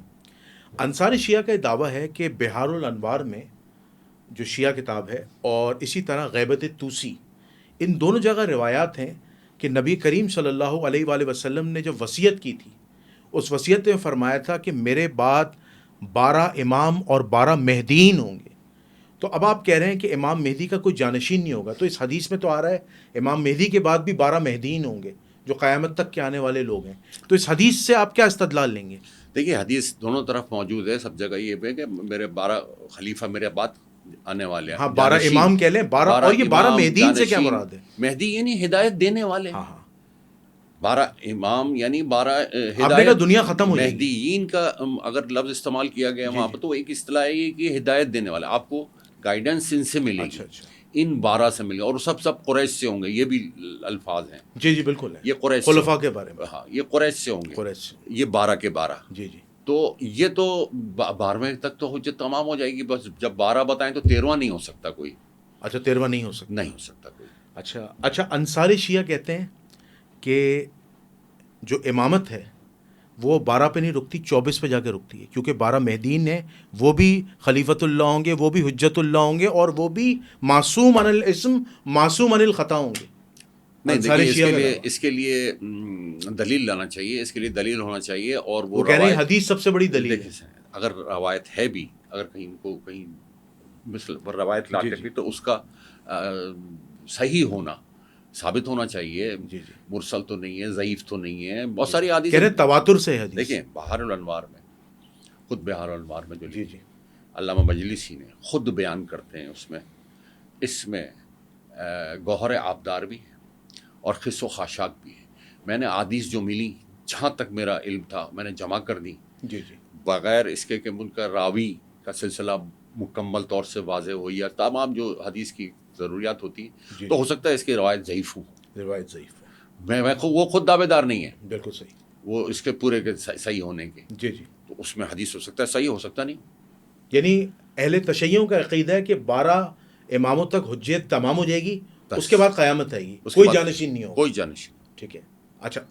انصاری شیعہ کا یہ دعویٰ ہے کہ بحار الانوار میں جو شیعہ کتاب ہے اور اسی طرح غیبت طوسی, ان دونوں جگہ روایات ہیں کہ نبی کریم صلی اللہ علیہ وآلہ وسلم نے جو وصیت کی تھی, اس وصیت میں فرمایا تھا کہ میرے بعد 12 امام اور 12 مہدیین ہوں گے. تو اب آپ کہہ رہے ہیں کہ امام مہدی کا کوئی جانشین نہیں ہوگا, تو اس حدیث میں تو آ رہا ہے امام مہدی کے بعد بھی 12 مہدیین ہوں گے جو قیامت تک کے آنے والے لوگ ہیں. تو اس حدیث سے آپ کیا استدلال لیں گے؟ دیکھیے حدیث دونوں طرف موجود ہے, سب جگہ یہ ہے کہ میرے 12 خلیفہ میرے بعد آنے والے ہیں. ہاں 12 امام کہہ لیں, 12 اور یہ 12 مہدیین سے کیا مراد ہے؟ مہدی یعنی ہدایت دینے والے. ہاں ہاں 12 امام یعنی 12 آپ نے کہا دنیا ختم ہو جائے گی. مہدیین کا اگر لفظ استعمال کیا گیا وہاں پہ تو ایک اصطلاح ہے کہ ہدایت دینے والے, آپ کو گائیڈنس ان سے ملے گی. ان 12 سے ملے گا, اور سب قریش سے ہوں گے, یہ بھی الفاظ ہیں. جی بالکل ہے, یہ قریش خلفاء کے بارے میں. ہاں یہ قریش سے ہوں گے, قریش. یہ 12 کے 12. جی تو یہ تو 12ویں تک تو حجت تمام ہو جائے گی. بس جب 12 بتائیں تو 13واں نہیں ہو سکتا کوئی. اچھا 13واں نہیں ہو سکتا, نہیں ہو سکتا کوئی. اچھا انصاری شیعہ کہتے ہیں کہ جو امامت ہے وہ 12 پہ نہیں رکتی, 24 پہ جا کے رکتی ہے, کیونکہ 12 مہدیین ہیں, وہ بھی خلیفۃ اللہ ہوں گے, وہ بھی حجت اللہ ہوں گے, اور وہ بھی معصوم عن الاسم معصوم عن الخطا ہوں گے. نہیں دیکھیے اس کے لیے دلیل لانا چاہیے, اس کے لیے دلیل ہونا چاہیے. اور وہ کہہ رہے ہیں حدیث سب سے بڑی دلیل ہے. اگر روایت ہے بھی, اگر کہیں مثل روایت لا کے تو اس کا صحیح ہونا ثابت ہونا چاہیے. مرسل تو نہیں ہے, ضعیف تو نہیں ہے, بہت ساری حدیث کہہ رہے تواتر سے حدیث. دیکھیں بحار الانوار میں, خود بحار الانوار میں جو علامہ مجلسی نے خود بیان کرتے ہیں, اس میں گوہر آبدار بھی ہے اور خس و خاشاک بھی ہے. میں نے حدیث جو ملی جہاں تک میرا علم تھا میں نے جمع کر دی, بغیر اس کے کہ ان کا راوی کا سلسلہ مکمل طور سے واضح ہو یا تمام جو حدیث کی ضروریات ہوتی ہیں, تو ہو سکتا ہے اس کی روایت ضعیف ہو. میں وہ خود دعوے دار نہیں ہے, بالکل صحیح, وہ اس کے پورے کے صحیح ہونے کے. تو اس میں حدیث ہو سکتا ہے صحیح, ہو سکتا نہیں. یعنی اہل تشیعوں کا عقیدہ ہے کہ 12 اماموں تک حجت تمام ہو جائے گی, اس کے بعد قیامت آئے گی, کوئی جانشین نہیں ہوگا. کوئی جانشین. ٹھیک ہے. اچھا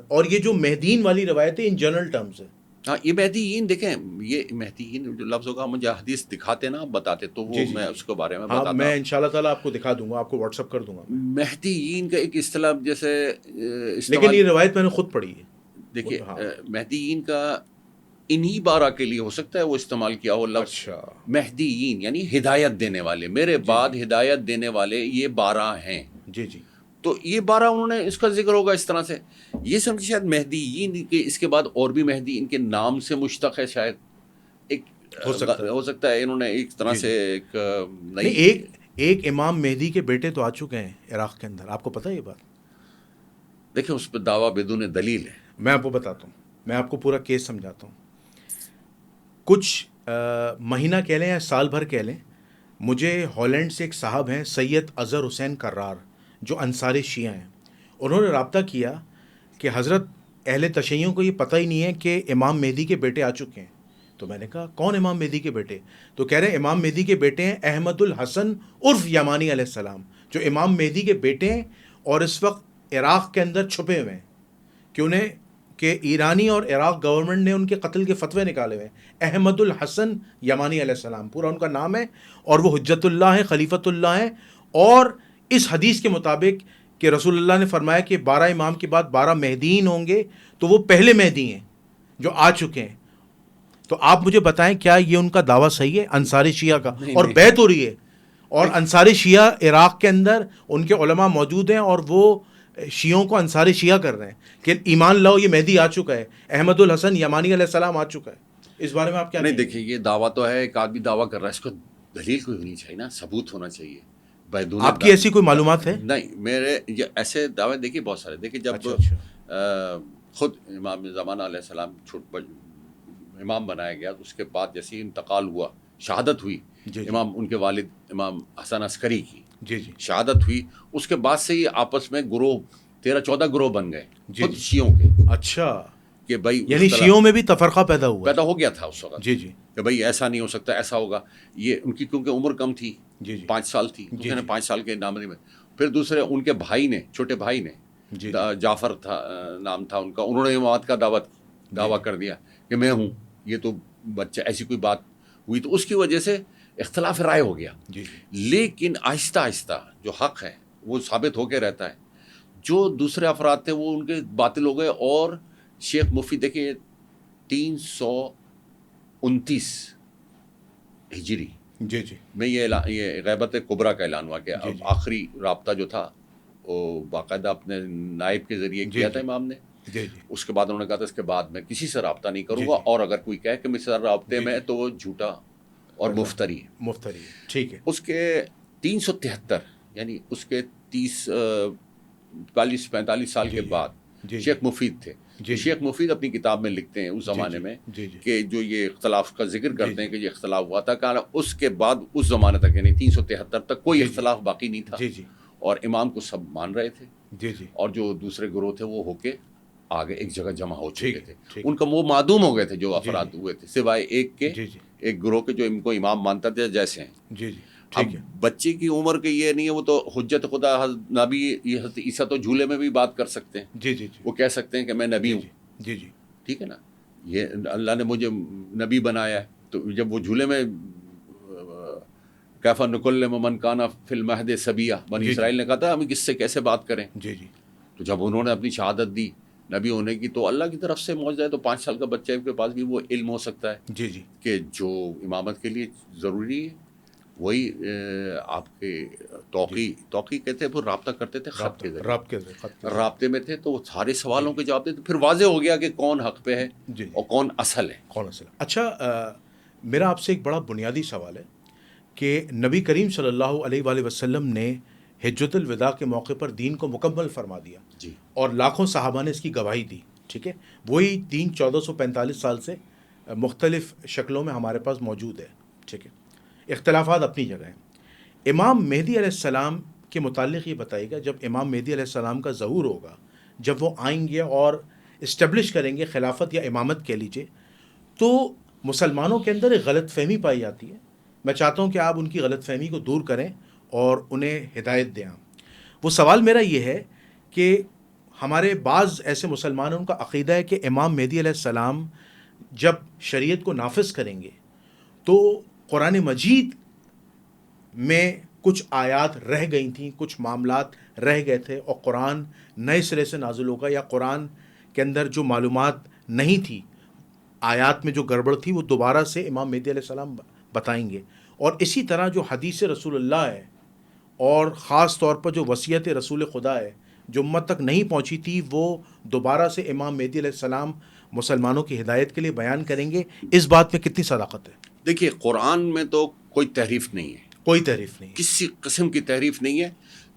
اور یہ جو مہدیین والی روایت ہے ان جنرل ٹرمز ہے. ہاں یہ مہدیین دیکھیں, یہ مہدیین جو لفظ ہوگا مجھے حدیث دکھاتے نا بتاتے تو وہ میں اس کے بارے میں بتاتا ہوں. میں انشاءاللہ تعالیٰ آپ کو دکھا دوں گا, آپ کو واٹس ایپ کر دوں گا. مہدیین کا ایک اصطلاح جیسے لیکن یہ روایت میں نے خود پڑھی ہے. دیکھیے مہدیین کا انہی 12 کے لیے ہو سکتا ہے وہ استعمال کیا ہو لفظ. مہدیین یعنی ہدایت دینے والے, میرے بعد ہدایت دینے والے یہ 12 ہیں. تو یہ 12 انہوں نے اس کا ذکر ہوگا اس طرح سے. یہ سمجھے شاید مہدیین کے اس کے بعد اور بھی مہدی ان کے نام سے مشتق ہے, شاید ایک ہو سکتا ہے انہوں نے ایک طرح سے ایک امام مہدی کے بیٹے تو آ چکے ہیں عراق کے اندر, آپ کو پتہ ہے یہ بات؟ دیکھیں اس پہ دعویٰ بدون دلیل ہے. میں آپ کو بتاتا ہوں, میں آپ کو پورا کیس سمجھاتا ہوں. کچھ مہینہ کہہ لیں یا سال بھر کہہ لیں, مجھے ہالینڈ سے ایک صاحب ہیں سید اظہر حسین کرار جو انصاری شیعہ ہیں, انہوں نے رابطہ کیا کہ حضرت اہل تشیعوں کو یہ پتہ ہی نہیں ہے کہ امام مہدی کے بیٹے آ چکے ہیں. تو میں نے کہا کون امام مہدی کے بیٹے؟ تو کہہ رہے ہیں امام مہدی کے بیٹے ہیں احمد الحسن عرف یمانی علیہ السلام, جو امام مہدی کے بیٹے ہیں اور اس وقت عراق کے اندر چھپے ہوئے ہیں کہ ایرانی اور عراق گورنمنٹ نے ان کے قتل کے فتوے نکالے ہوئے ہیں. احمد الحسن یمانی علیہ السلام پورا ان کا نام ہے, اور وہ حجت اللہ ہیں, خلیفۃ اللہ ہیں. اور اس حدیث کے مطابق کہ رسول اللہ نے فرمایا کہ 12 امام کے بعد 12 مہدیین ہوں گے, تو وہ پہلے مہدی ہیں جو آ چکے ہیں. تو آپ مجھے بتائیں کیا یہ ان کا دعویٰ صحیح ہے انصاری شیعہ کا؟ اور بیعت ہو رہی ہے, اور انصاری شیعہ عراق کے اندر ان کے علماء موجود ہیں, اور وہ شیعوں کو انصاری شیعہ کر رہے ہیں کہ ایمان لاؤ یہ مہدی آ چکا ہے, احمد الحسن یمانی علیہ السلام آ چکا ہے. اس بارے میں آپ کیا؟ نہیں دیکھیے یہ دعویٰ تو ہے, ایک آدمی دعویٰ کر رہا ہے, اس کو دلیل کوئی ہونی چاہیے نا, ثبوت ہونا چاہیے. آپ کی ایسی کوئی معلومات ہے؟ نہیں میرے ایسے دعوے دیکھیے بہت سارے. دیکھیے جب خود امام زمانہ علیہ السلام امام بنایا گیا تو اس کے بعد جیسے انتقال ہوا شہادت ہوئی جی امام ان کے والد امام حسن عسکری کی جی جی شہادت ہوئی، اس کے بعد سے یہ آپس میں گروہ 13-14 گروہ بن گئے جی خود جی شیعوں کے، اچھا، کہ بھائی یعنی شیعوں میں بھی تفرقہ پیدا ہوا پیدا ہو گیا تھا اس وقت جی جی کہ بھائی ایسا نہیں ہو سکتا، ایسا ہوگا. یہ ان کی کیونکہ عمر کم تھی، جی جی 5 سال تھی، تو جی کہتے ہیں جی 5 سال کے نامزی میں. پھر دوسرے ان کے بھائی نے، چھوٹے بھائی نے، جی جعفر تھا نام تھا ان کا، انہوں نے امامت کا دعویٰ کر دیا کہ میں ہوں. یہ تو بچہ ایسی کوئی بات ہوئی تو اس کی وجہ سے اختلاف رائے ہو گیا. جی لیکن آہستہ آہستہ جو حق ہے وہ ثابت ہو کے رہتا ہے. جو دوسرے افراد تھے وہ ان کے باطل ہو گئے. اور شیخ مفتی دیکھیے 329 ہجری جی جی میں یہ غیبت کبریٰ کا اعلان ہوا کہ جی اب جی آخری رابطہ جو تھا وہ باقاعدہ اپنے نائب کے ذریعے جی کیا تھا جی امام نے. جی جی اس کے بعد انہوں نے کہا تھا اس کے بعد میں کسی سے رابطہ نہیں کروں جی گا، جی اور اگر کوئی کہے کہ میں سے رابطے جی میں جی تو وہ جھوٹا اور مفتری ہے. مفتری ٹھیک ہے اس کے 373 یعنی اس کے 45 سال جی کے جی بعد جی شیخ مفید تھے. جی شیخ مفید اپنی کتاب میں لکھتے ہیں اس جی زمانے میں جی جی کہ جو یہ اختلاف کا ذکر جی کرتے ہیں جی کہ یہ اختلاف ہوا تھا، کہ اس کے بعد اس زمانے تک یعنی 373 تک کوئی جی جی اختلاف باقی نہیں تھا، جی جی اور امام کو سب مان رہے تھے. جی جی اور جو دوسرے گروہ تھے وہ ہو کے آگے ایک جگہ جمع ہو چکے ٹھیک تھے. ٹھیک ان کا وہ معدوم ہو گئے تھے جو جی افراد جی ہوئے تھے، سوائے ایک کے، جی جی ایک گروہ کے جو ان کو امام مانتا تھا جیسے ہیں. جی جی اب ٹھیک ہے بچے کی عمر کے یہ نہیں ہے، وہ تو حجت خدا نبی حضرت عیسیٰ تو جھولے میں بھی بات کر سکتے ہیں، جی جی جی وہ کہہ سکتے ہیں کہ میں نبی جی ہوں. جی جی جی ٹھیک ہے نا، یہ اللہ نے مجھے نبی بنایا ہے. تو جب وہ جھولے میں کیفا نکلم من کانا فی المہد صبیہ بنی جی جی اسرائیل نے کہا تھا ہم کس سے کیسے بات کریں. جی جی تو جب انہوں نے اپنی شہادت دی نبی ہونے کی تو اللہ کی طرف سے معجزہ ہے. تو 5 سال کا بچہ کے پاس بھی وہ علم ہو سکتا ہے جی جی کہ جو امامت کے لیے ضروری ہے وہی آپ کے توقی کہتے ہیں، وہ رابطہ کرتے تھے خط کے ذریعے، رابطے میں تھے تو وہ سارے سوالوں کے جواب دیتے. پھر واضح ہو گیا کہ کون حق پہ ہے جی اور کون اصل ہے. کون اصل. اچھا میرا آپ سے ایک بڑا بنیادی سوال ہے کہ نبی کریم صلی اللہ علیہ وآلہ وسلم نے حجۃ الوداع کے موقع پر دین کو مکمل فرما دیا جی اور لاکھوں صحابہ نے اس کی گواہی دی. ٹھیک ہے، وہی دین 1445 سال سے مختلف شکلوں میں ہمارے پاس موجود ہے. ٹھیک ہے، اختلافات اپنی جگہ ہیں. امام مہدی علیہ السلام کے متعلق یہ بتائیے گا، جب امام مہدی علیہ السلام کا ظہور ہوگا، جب وہ آئیں گے اور اسٹیبلش کریں گے خلافت یا امامت کہہ لیجیے، تو مسلمانوں کے اندر ایک غلط فہمی پائی جاتی ہے. میں چاہتا ہوں کہ آپ ان کی غلط فہمی کو دور کریں اور انہیں ہدایت دیں. وہ سوال میرا یہ ہے کہ ہمارے بعض ایسے مسلمانوں کا عقیدہ ہے کہ امام مہدی علیہ السلام جب شریعت کو نافذ کریں گے تو قرآن مجید میں کچھ آیات رہ گئی تھیں، کچھ معاملات رہ گئے تھے، اور قرآن نئے سرے سے نازل ہوگا، یا قرآن کے اندر جو معلومات نہیں تھی، آیات میں جو گڑبڑ تھی، وہ دوبارہ سے امام مہدی علیہ السلام بتائیں گے. اور اسی طرح جو حدیث رسول اللہ ہے اور خاص طور پر جو وصیت رسول خدا ہے جو امت تک نہیں پہنچی تھی، وہ دوبارہ سے امام مہدی علیہ السلام مسلمانوں کی ہدایت کے لیے بیان کریں گے. اس بات میں کتنی صداقت ہے؟ دیکھیے قرآن میں تو کوئی تحریف نہیں ہے، کوئی تحریف نہیں. کسی قسم کی تحریف نہیں ہے.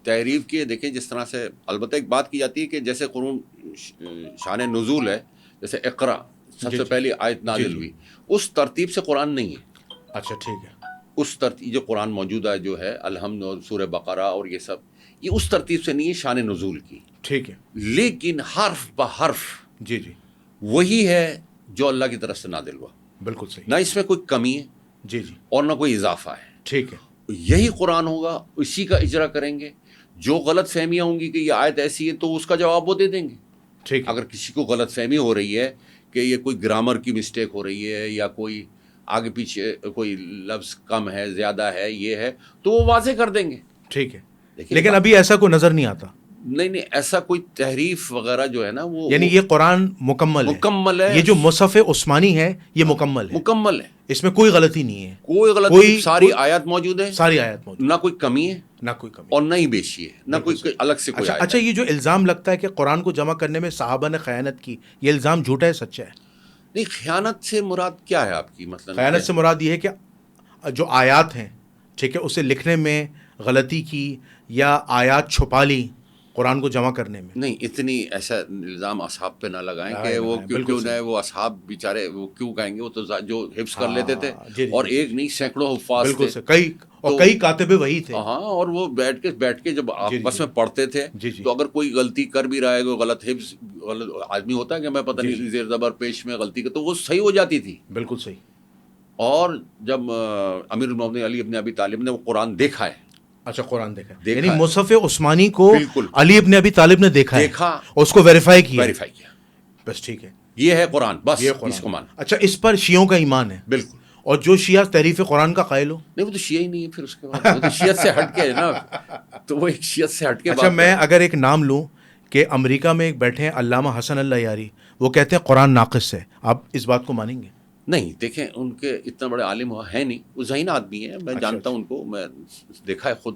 تحریف کی دیکھیں جس طرح سے البتہ ایک بات کی جاتی ہے کہ جیسے قرآن شان نزول ہے، جیسے اقرا سب جی سے جی پہلی آیت جی نازل جی. ہوئی، اس ترتیب سے قرآن نہیں ہے. اچھا ٹھیک ہے. اس ترتیب جو قرآن موجودہ جو ہے الحمد اور سورہ بقرہ اور یہ سب، یہ اس ترتیب سے نہیں ہے شان نزول کی. ٹھیک ہے. لیکن حرف بحرف جی جی وہی ہے جو اللہ کی طرف سے نازل ہوا، بالکل صحیح. نہ اس میں کوئی کمی ہے جی جی اور نہ کوئی اضافہ ہے. ٹھیک ہے. یہی قرآن ہوگا، اسی کا اجرا کریں گے. جو غلط فہمیاں ہوں گی کہ یہ آیت ایسی ہے تو اس کا جواب وہ دے دیں گے. ٹھیک ہے. اگر کسی کو غلط فہمی ہو رہی ہے کہ یہ کوئی گرامر کی مسٹیک ہو رہی ہے یا کوئی آگے پیچھے کوئی لفظ کم ہے زیادہ ہے یہ ہے تو وہ واضح کر دیں گے. ٹھیک ہے. لیکن لیکن ابھی ایسا کوئی نظر نہیں آتا. نہیں ایسا کوئی تحریف وغیرہ جو ہے نا وہ یعنی یہ قرآن مکمل ہے. یہ جو مصحف عثمانی ہے یہ مکمل ہے، مکمل ہے، اس میں کوئی غلطی نہیں ہے. کوئی غلطی نہیں، ساری آیات موجود ہے، ساری آیات موجود، نہ کوئی کمی ہے نہ کوئی کمی اور نہ ہی بیشی ہے، نہ کوئی الگ سے کوئی آیت. اچھا یہ جو الزام لگتا ہے کہ قرآن کو جمع کرنے میں صحابہ نے خیانت کی، یہ الزام جھوٹا ہے سچا ہے؟ نہیں، خیانت سے مراد کیا ہے آپ کی؟ مثلا خیانت سے مراد یہ ہے کہ جو آیات ہیں ٹھیک ہے اسے لکھنے میں غلطی کی یا آیات چھپا لی قرآن کو جمع کرنے میں؟ نہیں، اتنی ایسا الزام اصحاب پہ نہ لگائیں کہ وہ کیوں نہ وہ اصحاب بیچارے وہ کیوں کہیں گے، وہ تو جو حفظ کر لیتے تھے، اور ایک نہیں سینکڑوں حفاظ تھے، کئی کاتب وہی تھے. ہاں، اور وہ بیٹھ کے جب آپس میں پڑھتے تھے تو اگر کوئی غلطی کر بھی رہا ہے، کوئی غلط حفظ آدمی ہوتا ہے کہ میں پتہ نہیں زیر زبر پیش میں غلطی تو وہ صحیح ہو جاتی تھی. بالکل صحیح. اور جب امیر المومنین علی ابن ابی طالب نے وہ قرآن دیکھا ہے. اچھا، قرآن دیکھا، یعنی مصحف عثمانی کو علی ابن ابی طالب نے دیکھا اور اس کو ویریفائی کیا. بس ٹھیک ہے، یہ ہے قرآن، بس اس کو مان. اچھا، اس پر شیعوں کا ایمان ہے؟ بالکل. اور جو شیعہ تحریف قرآن کا قائل ہو؟ نہیں، وہ تو شیعہ ہی نہیں ہے پھر اس کے بعد، وہ تو شیعت سے ہٹ کے ہے نا، تو وہ ایک شیعت سے ہٹ کے. اچھا، میں اگر ایک نام لوں کہ امریکہ میں ایک بیٹھے ہیں علامہ حسن اللہ یاری، وہ کہتے ہیں قرآن ناقص ہے، آپ اس بات کو مانیں گے؟ نہیں، دیکھیں ان کے اتنا بڑے عالم ہیں نہیں، وہ ذہین آدمی ہیں، میں جانتا ہوں ان کو، میں دیکھا ہے خود،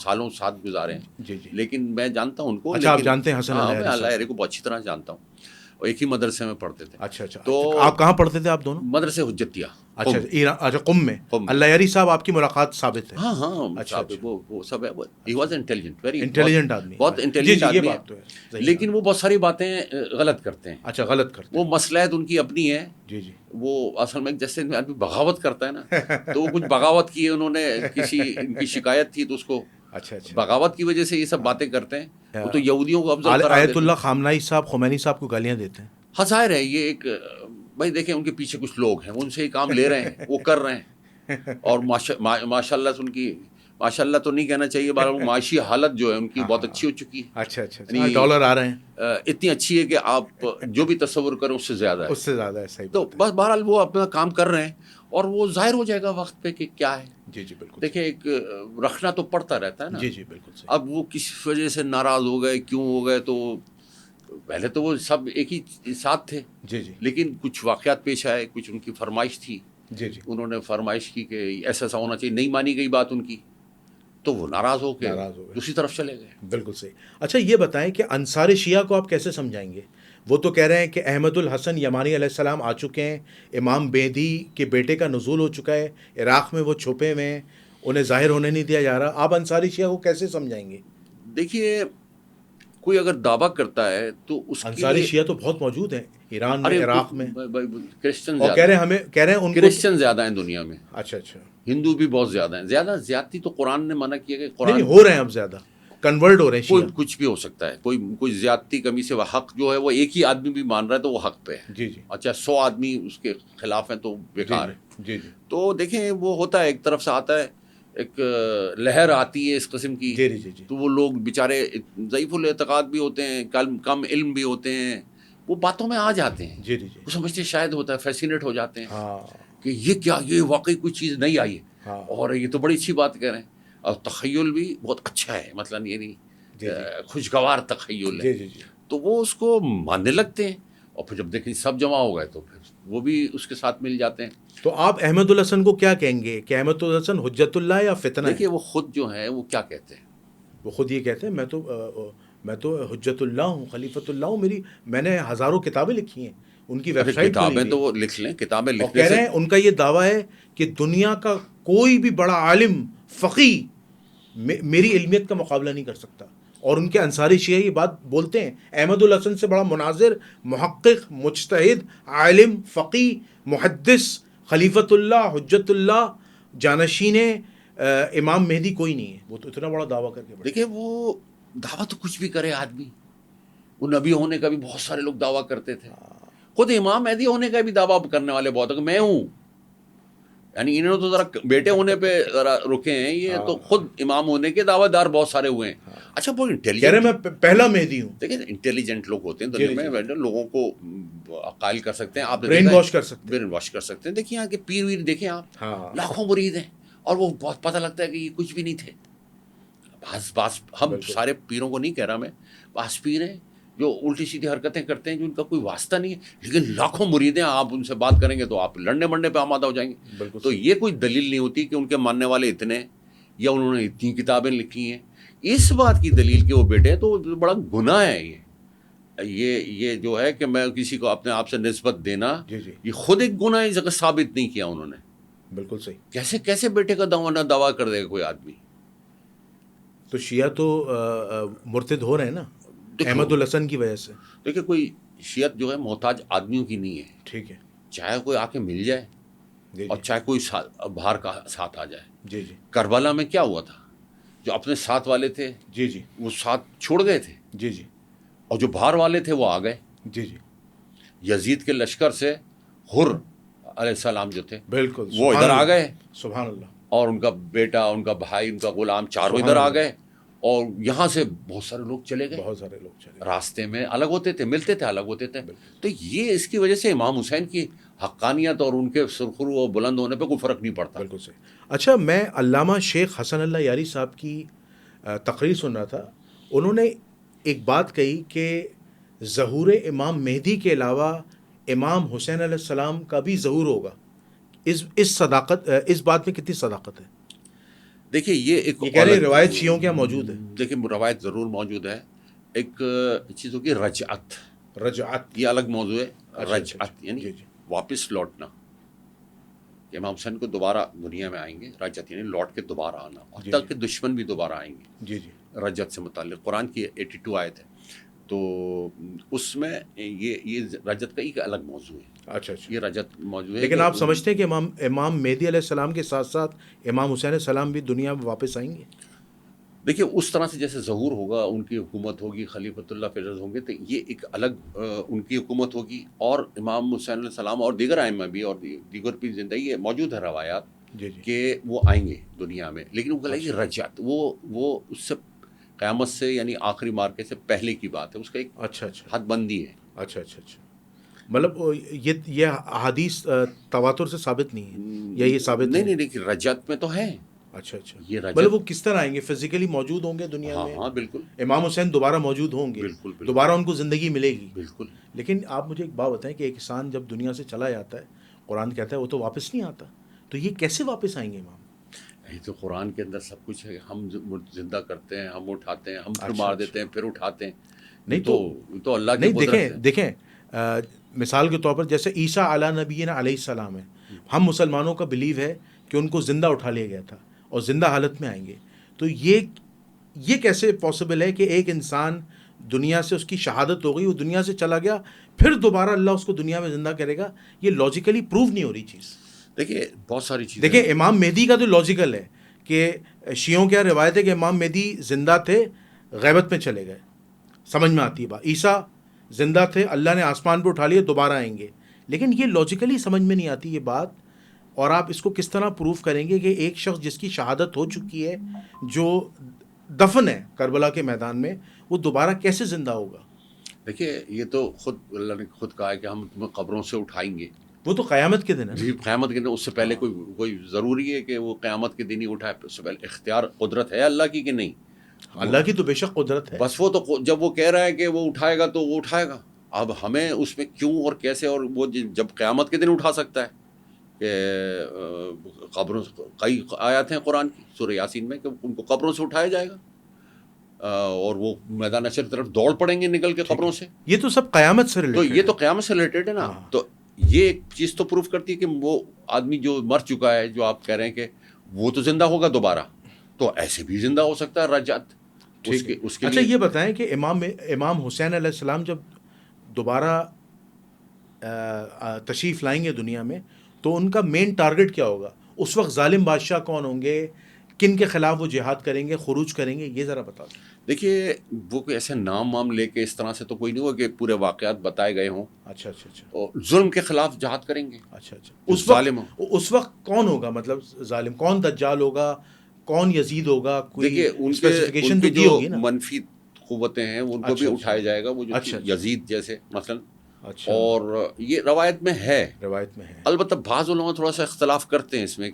سالوں ساتھ گزارے ہیں، لیکن میں جانتا ہوں ان کو. اچھا، آپ جانتے ہیں حسن اللہ یاری کو بہت اچھی طرح جانتا ہوں، اور ایک ہی مدرسے میں پڑھتے تھے. اچھا، تو آپ کہاں پڑھتے تھے آپ دونوں؟ مدرسے حجتیہ. اچھا، قم میں. اللہ یاری صاحب آپ کی ملاقات ثابت ہے؟ ہاں، وہ سب ہے. He was intelligent, very intelligent آدمی، بہت انٹیلیجنٹ آدمی ہے، لیکن وہ بہت ساری باتیں غلط کرتے ہیں. اچھا، غلط کرتے ہیں. وہ مصلحت ان کی اپنی ہے. جی. وہ اصل میں جیسے آدمی بغاوت کرتا ہے نا، تو وہ کچھ بغاوت کی ہے انہوں نے، ان کی شکایت تھی تو اس کو بغاوت کی وجہ سے یہ سب باتیں کرتے ہیں. وہ تو یہودیوں کو افضل قرار دیتے ہیں. آیت اللہ خامنہئی صاحب، خمینی صاحب کو گالیاں دیتے ہیں. ہاں، ظاہر ہے یہ ایک، بھائی دیکھیں ان کے پیچھے کچھ لوگ ہیں، وہ ان سے یہ کام لے رہے ہیں، وہ کر رہے ہیں، اور ماشاء اللہ سے ان کی، ماشاء اللہ تو نہیں کہنا چاہیے، معاشی حالت جو ہے ان کی بہت اچھی ہو چکی ہے. اچھا، ڈالر آ رہے ہیں، اتنی اچھی ہے کہ آپ جو بھی تصور کریں اس سے زیادہ ہے. اس سے زیادہ ہے. صحیح. تو بس بہرحال وہ اپنا کام کر رہے ہیں، اور وہ ظاہر ہو جائے گا وقت پہ کہ کیا ہے. جی بالکل. دیکھیں ایک رکھنا تو پڑتا رہتا ہے نا. جی بالکل. اب وہ کس وجہ سے ناراض ہو گئے، کیوں ہو گئے، تو پہلے تو وہ سب ایک ہی ساتھ تھے. جی. لیکن کچھ واقعات پیش آئے، کچھ ان کی فرمائش تھی. جی. انہوں نے فرمائش کی کہ ایسا ہونا چاہیے، نہیں مانی گئی بات ان کی، تو وہ ناراض ہو کے دوسری طرف چلے گئے. بالکل صحیح. اچھا، یہ بتائیں کہ انصار شیعہ کو آپ کیسے سمجھائیں گے؟ وہ تو کہہ رہے ہیں کہ احمد الحسن یمانی علیہ السلام آ چکے ہیں، امام مہدی کے بیٹے کا نزول ہو چکا ہے، عراق میں وہ چھپے ہوئے ہیں، انہیں ظاہر ہونے نہیں دیا جا رہا. آپ انصاری شیعہ کو کیسے سمجھائیں گے؟ دیکھیے، کوئی اگر دعویٰ کرتا ہے تو اس کی انصاری شیعہ تو بہت موجود ہیں ایران میں، عراق میں. کرسچن اور کہہ رہے ہیں کرسچن زیادہ ہیں دنیا میں. اچھا. ہندو بھی بہت زیادہ ہیں. زیادہ زیادتی تو قرآن نے منع کیا کہ قرآن ہو رہے ہیں، اب زیادہ کنورٹ ہو رہے ہیں. کوئی کچھ بھی ہو سکتا ہے، کوئی زیادتی کمی سے وہ حق جو ہے وہ ایک ہی آدمی بھی مان رہا ہے تو وہ حق پہ ہے. جی. اچھا، 100 آدمی اس کے خلاف ہیں تو بیکار ہے. جی. تو دیکھیں وہ ہوتا ہے، ایک طرف سے آتا ہے، ایک لہر آتی ہے اس قسم کی. جی. تو وہ لوگ بیچارے ضعیف الاعتقاد بھی ہوتے ہیں، کم علم بھی ہوتے ہیں، وہ باتوں میں آ جاتے ہیں. جی. وہ سمجھتے شاید ہوتا ہے، فیسینیٹ ہو جاتے ہیں کہ یہ کیا، یہ واقعی کوئی چیز نہیں آئی ہے، اور یہ تو بڑی اچھی بات کہہ رہے ہیں. اور تخیل بھی بہت اچھا ہے، مثلاً یہ نہیں خوشگوار تخیل ہے. تو وہ اس کو ماننے لگتے ہیں، اور پھر جب دیکھیں سب جمع ہو گئے تو پھر وہ بھی اس کے ساتھ مل جاتے ہیں. تو آپ احمد الحسن کو کیا کہیں گے کہ احمد الحسن حجت اللہ یا فتنہ ہے؟ دیکھیے وہ خود جو ہیں وہ کیا کہتے ہیں، وہ خود یہ کہتے ہیں میں تو حجت اللہ ہوں، خلیفۃ اللہ ہوں، میں نے ہزاروں کتابیں لکھی ہیں. ان کی ویب سائٹ کتابیں تو وہ لکھ لیں، کتابیں لکھنے سے. کہہ رہے ہیں ان کا یہ دعویٰ ہے کہ دنیا کا کوئی بھی بڑا عالم فقیہ میری علمیت کا مقابلہ نہیں کر سکتا. اور ان کے انصاری شیعہ یہ بات بولتے ہیں، احمد الحسن سے بڑا مناظر، محقق، مجتہد، عالم، فقیہ، محدث، خلیفۃ اللہ، حجت اللہ، جانشین امام مہدی کوئی نہیں ہے. وہ تو اتنا بڑا دعویٰ کر کے دیکھیں وہ دعویٰ تو کچھ بھی کرے آدمی، وہ نبی ہونے کا بھی بہت سارے لوگ دعویٰ کرتے تھے، خود امام مہدی ہونے کا بھی دعویٰ کرنے والے بہت ہیں کہ میں ہوں. یعنی انہوں نے تو ذرا بیٹے ہونے پہ ذرا رکے ہیں، یہ تو خود امام ہونے کے دعوے دار بہت سارے ہوئے ہیں. اچھا، وہ انٹیلیجنٹ، میں پہلا مہدی ہوں. دیکھیں انٹیلیجنٹ لوگ ہوتے ہیں دنیا میں، لوگوں کو قائل کر سکتے ہیں، آپ برین واش کر سکتے ہیں. دیکھیں کہ پیر ویر دیکھیں آپ، لاکھوں مرید ہیں، اور وہ بہت پتہ لگتا ہے کہ یہ کچھ بھی نہیں تھے. بعض ہم سارے پیروں کو نہیں کہہ رہا میں، بعض پیر ہیں جو الٹی سیدھی حرکتیں کرتے ہیں جو ان کا کوئی واسطہ نہیں ہے، لیکن لاکھوں مرید ہیں، آپ ان سے بات کریں گے تو آپ لڑنے مرنے پہ آمادہ ہو جائیں گے. تو یہ کوئی دلیل نہیں ہوتی کہ ان کے ماننے والے اتنے، یا انہوں نے اتنی کتابیں لکھی ہیں. اس بات کی دلیل کہ وہ بیٹے ہیں تو بڑا گناہ ہے. یہ جو ہے کہ میں کسی کو اپنے آپ سے نسبت دینا، یہ خود ایک گناہ ہے جگہ ثابت نہیں کیا انہوں نے. بالکل صحیح. کیسے بیٹے کا دعویٰ کر دے گا کوئی آدمی؟ تو شیعہ تو مرتد ہو رہے ہیں نا احمد الحسن کی وجہ سے. دیکھیں کوئی شیعت جو ہے محتاج آدمیوں کی نہیں ہے. ٹھیک ہے. چاہے کوئی آ کے مل جائے جی اور چاہے کوئی باہر کا ساتھ آ جائے. جی جی کربلا میں کیا ہوا تھا؟ جو اپنے ساتھ والے تھے جی جی وہ ساتھ چھوڑ گئے تھے جی جی اور جو باہر والے تھے وہ آ گئے. جی جی یزید کے لشکر سے حر علیہ السلام جو تھے بالکل وہ ادھر آ گئے سبحان اللہ. اور ان کا بیٹا ان کا بھائی ان کا غلام چاروں سبحان ادھر آ اللہ. گئے اور یہاں سے بہت سارے لوگ چلے گئے. بہت سارے لوگ چلے. راستے میں الگ ہوتے تھے ملتے تھے الگ ہوتے تھے. تو یہ اس کی وجہ سے امام حسین کی حقانیت اور ان کے سرخرو اور بلند ہونے پہ کوئی فرق نہیں پڑتا. بالکل صحیح. اچھا میں علامہ شیخ حسن اللہ یاری صاحب کی تقریر سن رہا تھا. انہوں نے ایک بات کہی کہ ظہور امام مہدی کے علاوہ امام حسین علیہ السلام کا بھی ظہور ہوگا. اس بات میں کتنی صداقت ہے؟ دیکھیے یہ ایک کہہ رہے روایت شیعوں کے یہاں موجود ہے. دیکھیے روایت ضرور موجود ہے. ایک چیز ہوگی رجعت. یہ الگ موضوع ہے. رجعت یعنی واپس لوٹنا. کہ امام حسین کو دوبارہ دنیا میں آئیں گے. رجعت یعنی لوٹ کے دوبارہ آنا اور تک کہ دشمن بھی دوبارہ آئیں گے. جی جی رجعت سے متعلق قرآن کی 82 آیت ہے. تو اس میں یہ رجعت کا ایک الگ موضوع ہے. اچھا اچھا. یہ رجعت موضوع ہے. لیکن آپ سمجھتے ہیں کہ امام مہدی علیہ السلام کے ساتھ ساتھ امام حسین علیہ السلام بھی دنیا میں واپس آئیں گے؟ دیکھیے اس طرح سے جیسے ظہور ہوگا ان کی حکومت ہوگی خلیفۃ اللہ فیض ہوں گے تو یہ ایک الگ ان کی حکومت ہوگی. اور امام حسین علیہ السلام اور دیگر ائمہ بھی اور دیگر بھی زندگی یہ موجود ہے روایات جی جی کہ وہ آئیں گے دنیا میں. لیکن وہ کہے گی رجعت وہ اس سے قیامت سے یعنی آخری مارکے سے پہلے کی بات ہے. اس کا ایک اچھا اچھا حد بندی ہے. اچھا اچھا اچھا. مطلب یہ احادیث تواتر سے ثابت نہیں ہے یا یہ ثابت نہیں دیکھیے رجعت میں تو ہے. اچھا اچھا. یہ مطلب وہ کس طرح آئیں گے؟ فزیکلی موجود ہوں گے دنیا میں؟ ہاں بالکل. امام حسین دوبارہ موجود ہوں گے. بالکل دوبارہ ان کو زندگی ملے گی. بالکل. لیکن آپ مجھے ایک بات بتائیں کہ ایک انسان جب دنیا سے چلا جاتا ہے قرآن کہتا ہے وہ تو واپس نہیں آتا. تو یہ کیسے واپس آئیں گے امام؟ یہ تو قرآن کے اندر سب کچھ ہے. ہم زندہ کرتے ہیں ہم اٹھاتے ہیں ہم پھر مار دیتے ہیں پھر اٹھاتے ہیں. نہیں تو اللہ کی قدرت ہے. دیکھیں مثال کے طور پر جیسے عیسیٰ علیہ نبینا علیہ السلام ہے. ہم مسلمانوں کا بلیو ہے کہ ان کو زندہ اٹھا لیا گیا تھا اور زندہ حالت میں آئیں گے. تو یہ کیسے پاسبل ہے کہ ایک انسان دنیا سے اس کی شہادت ہو گئی وہ دنیا سے چلا گیا پھر دوبارہ اللہ اس کو دنیا میں زندہ کرے گا؟ یہ لاجیکلی پروو نہیں ہو رہی چیز. دیکھیے بہت ساری چیزیں دیکھیں امام مہدی کا تو لاجیکل ہے کہ شیعوں کیا روایت ہے کہ امام مہدی زندہ تھے غیبت میں چلے گئے. سمجھ میں آتی ہے بات. عیسیٰ زندہ تھے اللہ نے آسمان پہ اٹھا لیے دوبارہ آئیں گے. لیکن یہ لاجیکلی سمجھ میں نہیں آتی یہ بات. اور آپ اس کو کس طرح پروف کریں گے کہ ایک شخص جس کی شہادت ہو چکی ہے جو دفن ہے کربلا کے میدان میں وہ دوبارہ کیسے زندہ ہوگا؟ دیکھیے یہ تو خود اللہ نے خود کہا ہے کہ ہم تمہیں قبروں سے اٹھائیں گے. وہ تو قیامت کے دن ہے. جی قیامت کے دن. اس سے پہلے کوئی ضروری ہے کہ وہ قیامت کے دن ہی اٹھائے؟ اس سے پہلے اختیار قدرت ہے اللہ کی کہ نہیں؟ اللہ کی تو بے شک قدرت ہے. بس وہ تو جب وہ کہہ رہا ہے کہ وہ اٹھائے گا تو وہ اٹھائے گا. اب ہمیں اس میں کیوں اور کیسے اور وہ جب قیامت کے دن اٹھا سکتا ہے کہ قبروں کئی آیات ہیں قرآن کی سورہ یاسین میں کہ ان کو قبروں سے اٹھایا جائے گا اور وہ میدان حشر کی طرف دوڑ پڑیں گے نکل کے قبروں سے. یہ تو سب قیامت سے تو یہ تو قیامت سے ریلیٹڈ ہے نا. تو یہ ایک چیز تو پروف کرتی ہے کہ وہ آدمی جو مر چکا ہے جو آپ کہہ رہے ہیں کہ وہ تو زندہ ہوگا دوبارہ تو ایسے بھی زندہ ہو سکتا ہے رجعت. اچھا یہ بتائیں کہ امام حسین علیہ السلام جب دوبارہ تشریف لائیں گے دنیا میں تو ان کا مین ٹارگٹ کیا ہوگا؟ اس وقت ظالم بادشاہ کون ہوں گے؟ کن کے خلاف وہ جہاد کریں گے خروج کریں گے؟ یہ ذرا بتا دیں. دیکھیے وہ کوئی ایسے نام لے کے اس طرح سے تو کوئی نہیں ہوگا کہ پورے واقعات بتائے گئے ہوں. اچھا اچھا اچھا. اور ظلم کے خلاف جہاد کریں گے. اچھا اچھا. اس وقت کون ہوگا؟ مطلب ظالم کون؟ دجال ہوگا؟ کون یزید ہوگا؟ دیکھیے ان کے جو منفی قوتیں ہیں ان کو بھی اٹھایا جائے گا. وہ جو یزید جیسے مثلا. اور یہ روایت میں ہے. البتہ بعض علماء تھوڑا سا اختلاف کرتے ہیں اس میں.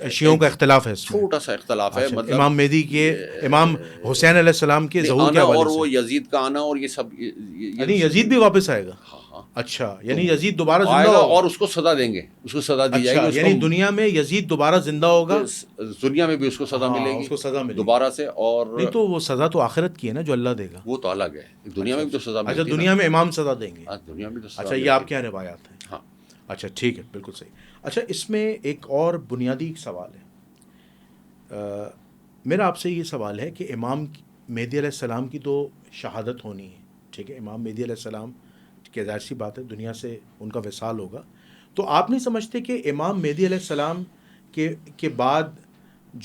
شیعوں کا اختلاف ہے. چھوٹا سا اختلاف ہے. مطلب امام مہدی کے امام حسین علیہ السلام کے ظہور کے حوالے سے اور وہ یزید کا آنا اور یہ سب یعنی یزید بھی واپس آئے گا. اچھا یعنی یزید دوبارہ زندہ ہوگا اور اس کو سزا دیں گے. اس کو سزا دی جائے گی. یعنی دنیا میں یزید دوبارہ زندہ ہوگا. دنیا میں بھی اس کو سزا ملے گی. اس کو سزا ملے گی دوبارہ سے. اور نہیں تو وہ سزا تو آخرت کی ہے نا جو اللہ دے گا. وہ تو الگ ہے. دنیا میں بھی تو سزا ملتی ہے. اچھا دنیا میں امام سزا دیں گے. دنیا میں تو سزا. اچھا یہ آپ کے یہاں روایات ہیں. ہاں اچھا ٹھیک ہے بالکل صحیح. اچھا اس میں ایک اور بنیادی سوال ہے. میرا آپ سے یہ سوال ہے کہ امام مہدی علیہ السلام کی تو شہادت ہونی ہے، ٹھیک ہے، امام مہدی علیہ السلام کی ظاہر سی بات ہے دنیا سے ان کا وصال ہوگا، تو آپ نہیں سمجھتے کہ امام مہدی علیہ السلام کے بعد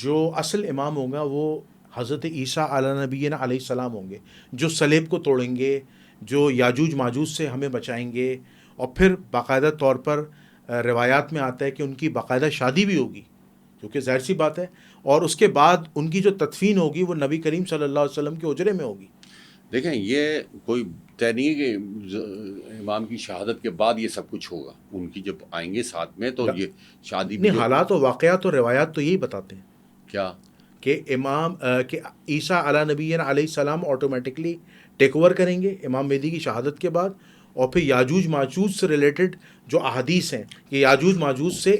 جو اصل امام ہوگا وہ حضرت عیسیٰ علیہ نبینا علیہ السلام ہوں گے، جو صلیب کو توڑیں گے، جو یاجوج ماجوج سے ہمیں بچائیں گے، اور پھر باقاعدہ طور پر روایات میں آتا ہے کہ ان کی باقاعدہ شادی بھی ہوگی، کیونکہ ظاہر سی بات ہے، اور اس کے بعد ان کی جو تدفین ہوگی وہ نبی کریم صلی اللہ علیہ وسلم کے حجرے میں ہوگی۔ دیکھیں یہ کوئی طے نہیں ہے کہ امام کی شہادت کے بعد یہ سب کچھ ہوگا، ان کی جب آئیں گے ساتھ میں تو یہ شادی بھی نہیں، حالات و واقعات اور روایات تو یہی بتاتے ہیں کیا کہ امام کہ عیسیٰ علیہ نبینا علیہ السلام آٹومیٹکلی ٹیک اوور کریں گے امام مہدی کی شہادت کے بعد، اور پھر یاجوج ماجوج سے ریلیٹڈ جو احادیث ہیں کہ یاجوج ماجوج سے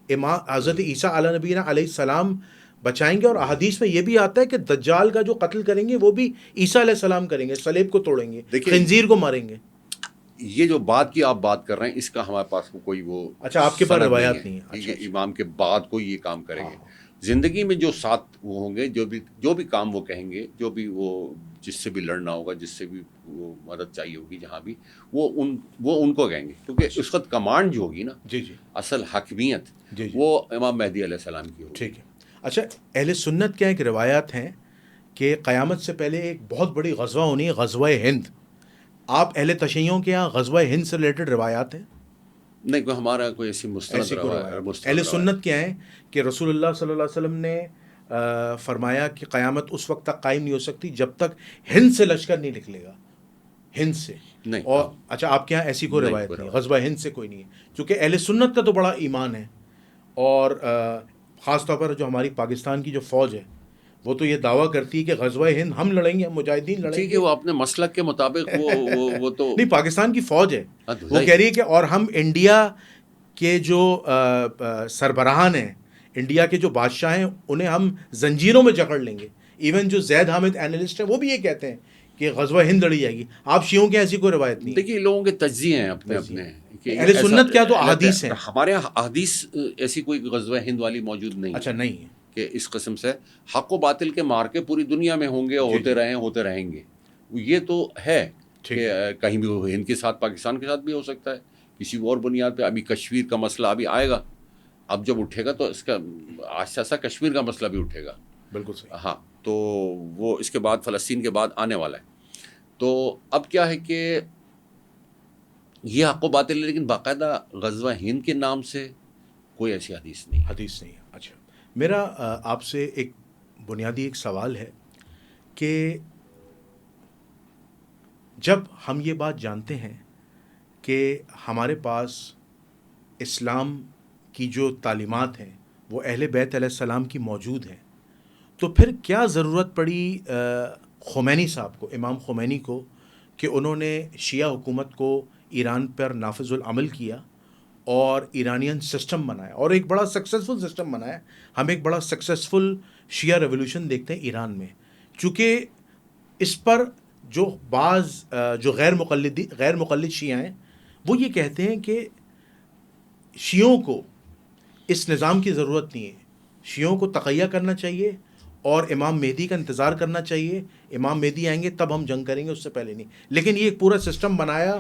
امام حضرت عیسیٰ علیہ نبینا علیہ السلام بچائیں گے، اور احادیث میں یہ بھی آتا ہے کہ دجال کا جو قتل کریں گے وہ بھی عیسیٰ علیہ السلام کریں گے، صلیب کو توڑیں گے، خنزیر کو ماریں گے۔ یہ جو بات کی آپ بات کر رہے ہیں اس کا ہمارے پاس کوئی وہ اچھا، آپ کے پاس روایات نہیں ہے؟ ٹھیک ہے، امام کے بعد کوئی یہ کام کریں گے، زندگی میں جو ساتھ وہ ہوں گے، جو بھی کام وہ کہیں گے، جو بھی وہ جس سے بھی لڑنا ہوگا، جس سے بھی وہ مدد چاہیے ہوگی، جہاں بھی وہ ان کو کہیں گے، کیونکہ اس وقت کمانڈ جو ہوگی نا، جی جی، اصل حاکمیت وہ امام مہدی علیہ السلام کی ہوگی۔ ٹھیک ہے۔ اچھا، اہل سنت کیا ایک روایات ہیں کہ قیامت سے پہلے ایک بہت بڑی غزوہ ہونی ہے، غزوہ ہند۔ آپ اہل تشیعوں کے یہاں غزوہ ہند سے ریلیٹڈ روایات ہیں؟ نہیں، کوئی ہمارا کوئی ایسی مستند روایت۔ اہل سنت کیا ہے کہ رسول اللہ صلی اللہ علیہ وسلم نے فرمایا کہ قیامت اس وقت تک قائم نہیں ہو سکتی جب تک ہند سے لشکر نہیں نکلے گا، ہند سے نہیں۔ اور اچھا، آپ کے یہاں ایسی کوئی روایت نہیں، غزوہ ہند سے کوئی نہیں ہے، کیونکہ اہل سنت کا تو بڑا ایمان ہے، اور خاص طور پر جو ہماری پاکستان کی جو فوج ہے وہ تو یہ دعویٰ کرتی ہے کہ غزوہ ہند ہم لڑیں گے، ہم مجاہدین لڑیں ٹھیک گے۔ ہے، وہ اپنے مسلک کے مطابق وہ تو نہیں، پاکستان کی فوج ہے، وہ کہہ رہی ہے کہ اور ہم انڈیا کے جو سربراہان ہیں، انڈیا کے جو بادشاہ ہیں، انہیں ہم زنجیروں میں جکڑ لیں گے۔ ایون جو زید حامد اینالسٹ ہیں وہ بھی یہ کہتے ہیں کہ غزوہ ہند لڑی جائے گی۔ آپ شیعوں کے ایسی کوئی روایت نہیں؟ دیکھیے، لوگوں کے تجزیے ہیں اپنے اپنے، اہل سنت کیا تو احادیث ہیں، ہمارے یہاں احادیث ایسی کوئی غزوہ ہند والی موجود نہیں۔ اچھا، نہیں ہے کہ اس قسم سے حق و باطل کے مارکے پوری دنیا میں ہوں گے، ہوتے رہیں گے، یہ تو ہے کہ کہیں بھی ہند کے ساتھ پاکستان کے ساتھ بھی ہو سکتا ہے، کسی اور بنیاد پہ۔ ابھی کشمیر کا مسئلہ ابھی آئے گا، اب جب اٹھے گا تو اس کا آہستہ آہستہ کشمیر کا مسئلہ بھی اٹھے گا۔ بالکل صحیح۔ ہاں، تو وہ اس کے بعد فلسطین کے بعد آنے والا ہے۔ تو اب کیا ہے کہ یہ حق و باطل ہے، لیکن باقاعدہ غزوہ ہند کے نام سے کوئی ایسی حدیث نہیں ہے۔ اچھا، میرا آپ سے ایک بنیادی ایک سوال ہے کہ جب ہم یہ بات جانتے ہیں کہ ہمارے پاس اسلام کی جو تعلیمات ہیں وہ اہل بیت علیہ السلام کی موجود ہیں، تو پھر کیا ضرورت پڑی خمینی صاحب کو، امام خمینی کو، کہ انہوں نے شیعہ حکومت کو ایران پر نافذ العمل کیا اور ایرانین سسٹم بنایا، اور ایک بڑا سکسیزفل سسٹم بنایا۔ ہم ایک بڑا سکسیزفل شیعہ ریولوشن دیکھتے ہیں ایران میں، چونکہ اس پر جو بعض جو غیر مقلد شیعہ ہیں وہ یہ کہتے ہیں کہ شیعوں کو اس نظام کی ضرورت نہیں ہے، شیعوں کو تقیہ کرنا چاہیے اور امام مہدی کا انتظار کرنا چاہیے، امام مہدی آئیں گے تب ہم جنگ کریں گے، اس سے پہلے نہیں۔ لیکن یہ ایک پورا سسٹم بنایا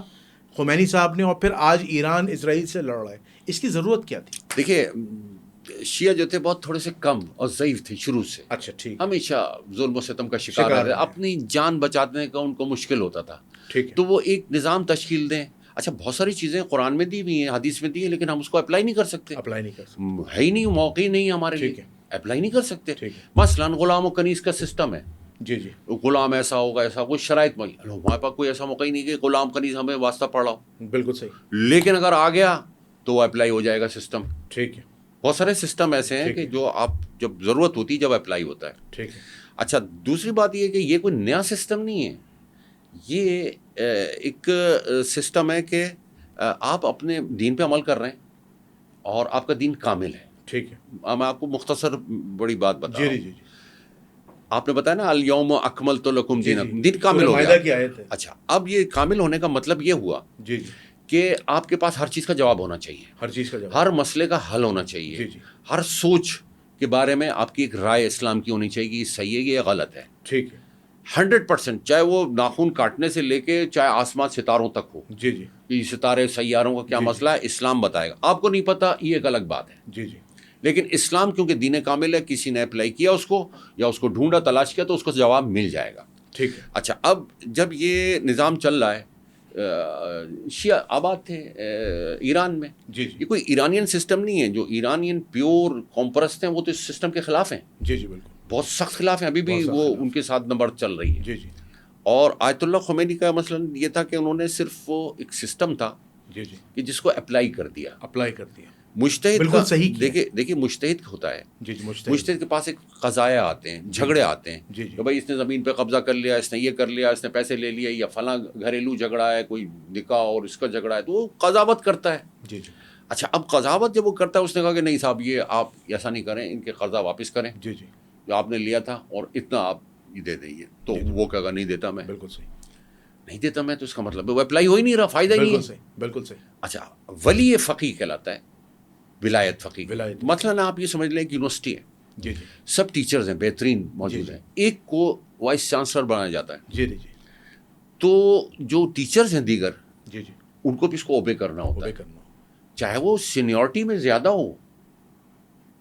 خمینی صاحب نے، اور پھر آج ایران اسرائیل سے لڑ رہا ہے، اس کی ضرورت کیا تھی؟ دیکھیے، شیعہ جو تھے بہت تھوڑے سے کم اور ضعیف تھے شروع سے، اچھا، ٹھیک، ہمیشہ ظلم و ستم کا شکار رہے، اپنی جان بچانے کا ان کو مشکل ہوتا تھا، ٹھیک ہے، تو وہ ایک نظام تشکیل دیں۔ اچھا، بہت ساری چیزیں قرآن میں دی ہوئی ہیں، حدیث میں دی ہیں، لیکن ہم اس کو اپلائی نہیں کر سکتے، ہے ہی نہیں، موقع ہی نہیں ہمارے لیے، اپلائی نہیں کر سکتے۔ مثلاً غلام و کنیز کا سسٹم ہے، جی جی، غلام ایسا ہوگا، ایسا کوئی شرائط میں، ہمارے پاس کوئی ایسا موقع ہی نہیں کہ غلام کنیز ہمیں واسطہ پڑا ہو، بالکل صحیح، لیکن اگر آ گیا تو وہ اپلائی ہو جائے گا سسٹم۔ ٹھیک ہے، بہت سارے سسٹم ایسے ہیں کہ جو آپ جب ضرورت ہوتی جب اپلائی ہوتا ہے۔ ٹھیک ہے، اچھا، دوسری بات یہ کہ یہ کوئی نیا سسٹم نہیں ہے، یہ ایک سسٹم ہے کہ آپ اپنے دین پہ عمل کر رہے ہیں اور آپ کا دین کامل ہے۔ ٹھیک ہے، میں آپ کو مختصر بڑی بات بتا رہا ہوں۔ جی جی، آپ نے بتایا نا الیوم اکملت لکم دینکم، دین کامل ہو گیا۔ اچھا، اب یہ کامل ہونے کا مطلب یہ ہوا جی جی کہ آپ کے پاس ہر چیز کا جواب ہونا چاہیے، ہر چیز کا جواب، ہر مسئلے کا حل ہونا چاہیے، ہر سوچ کے بارے میں آپ کی ایک رائے اسلام کی ہونی چاہیے کہ یہ صحیح ہے یہ غلط ہے. ٹھیک ہے. 100%، چاہے وہ ناخن کاٹنے سے لے کے چاہے آسمان ستاروں تک ہو. جی جی یہ ستارے سیاروں کا کیا جی مسئلہ ہے اسلام بتائے گا. آپ کو نہیں پتا یہ ایک الگ بات ہے. جی جی لیکن اسلام کیونکہ دین کامل ہے، کسی نے اپلائی کیا اس کو یا اس کو ڈھونڈا تلاش کیا تو اس کو جواب مل جائے گا. ٹھیک ہے. اچھا، اب جب یہ نظام چل رہا ہے، شیعہ آباد تھے ایران میں. جی جی یہ کوئی ایرانین سسٹم نہیں ہے. جو ایرانین پیور قوم-پرست ہیں وہ تو اس سسٹم کے خلاف ہیں. جی جی بالکل بہت سخت خلاف ہیں. ابھی بھی بہت سخت وہ خلاف. ان کے ساتھ نمبر چل رہی ہے. جی جی اور آیت اللہ خمینی کا مثلا یہ تھا کہ انہوں نے صرف وہ ایک سسٹم تھا جی جی کہ جس کو اپلائی کر دیا. اپلائی کر دیا. مجتہد بالکل کا صحیح کیا. دیکھیے مجتہد ہوتا ہے. جی جی مجتہد کے پاس ایک قضایا آتے ہیں، جھگڑے آتے ہیں جی جی کہ بھائی اس نے زمین پہ قبضہ کر لیا، اس نے یہ کر لیا، اس نے پیسے لے لیے، یا فلاں گھریلو جھگڑا ہے، کوئی نکاح اور اس کا جھگڑا ہے، تو وہ قضاوت کرتا ہے. جی جی اچھا، اب قضاوت جب وہ کرتا ہے، اس نے کہا کہ نہیں صاحب یہ آپ ایسا نہیں کریں، ان کے قرضہ واپس کریں جی جی جو آپ نے لیا تھا اور اتنا آپ یہ دے دیں. تو جی جی. وہ کہا نہیں دیتا میں، بالکل صحیح. نہیں دیتا میں، تو اس کا مطلب ہے وہ اپلائی ہو ہی نہیں رہا، فائدہ ہی نہیں بالکل ہے. صحیح. بالکل صحیح. اچھا، ولی فقیہ کہلاتا ہے، ولایت فقیہ. ولایت. مثلاً آپ یہ سمجھ لیں کہ یونیورسٹی ہے، جی جی سب ٹیچرز ہیں بہترین موجود جی. ہیں، ایک کو وائس چانسلر بنایا جاتا ہے. جی جی جی تو جو ٹیچرز ہیں دیگر، جی جی ان کو بھی اس کو اوبے کرنا ہوتا اوبے ہے، کرنا. چاہے وہ سینیورٹی میں زیادہ ہو.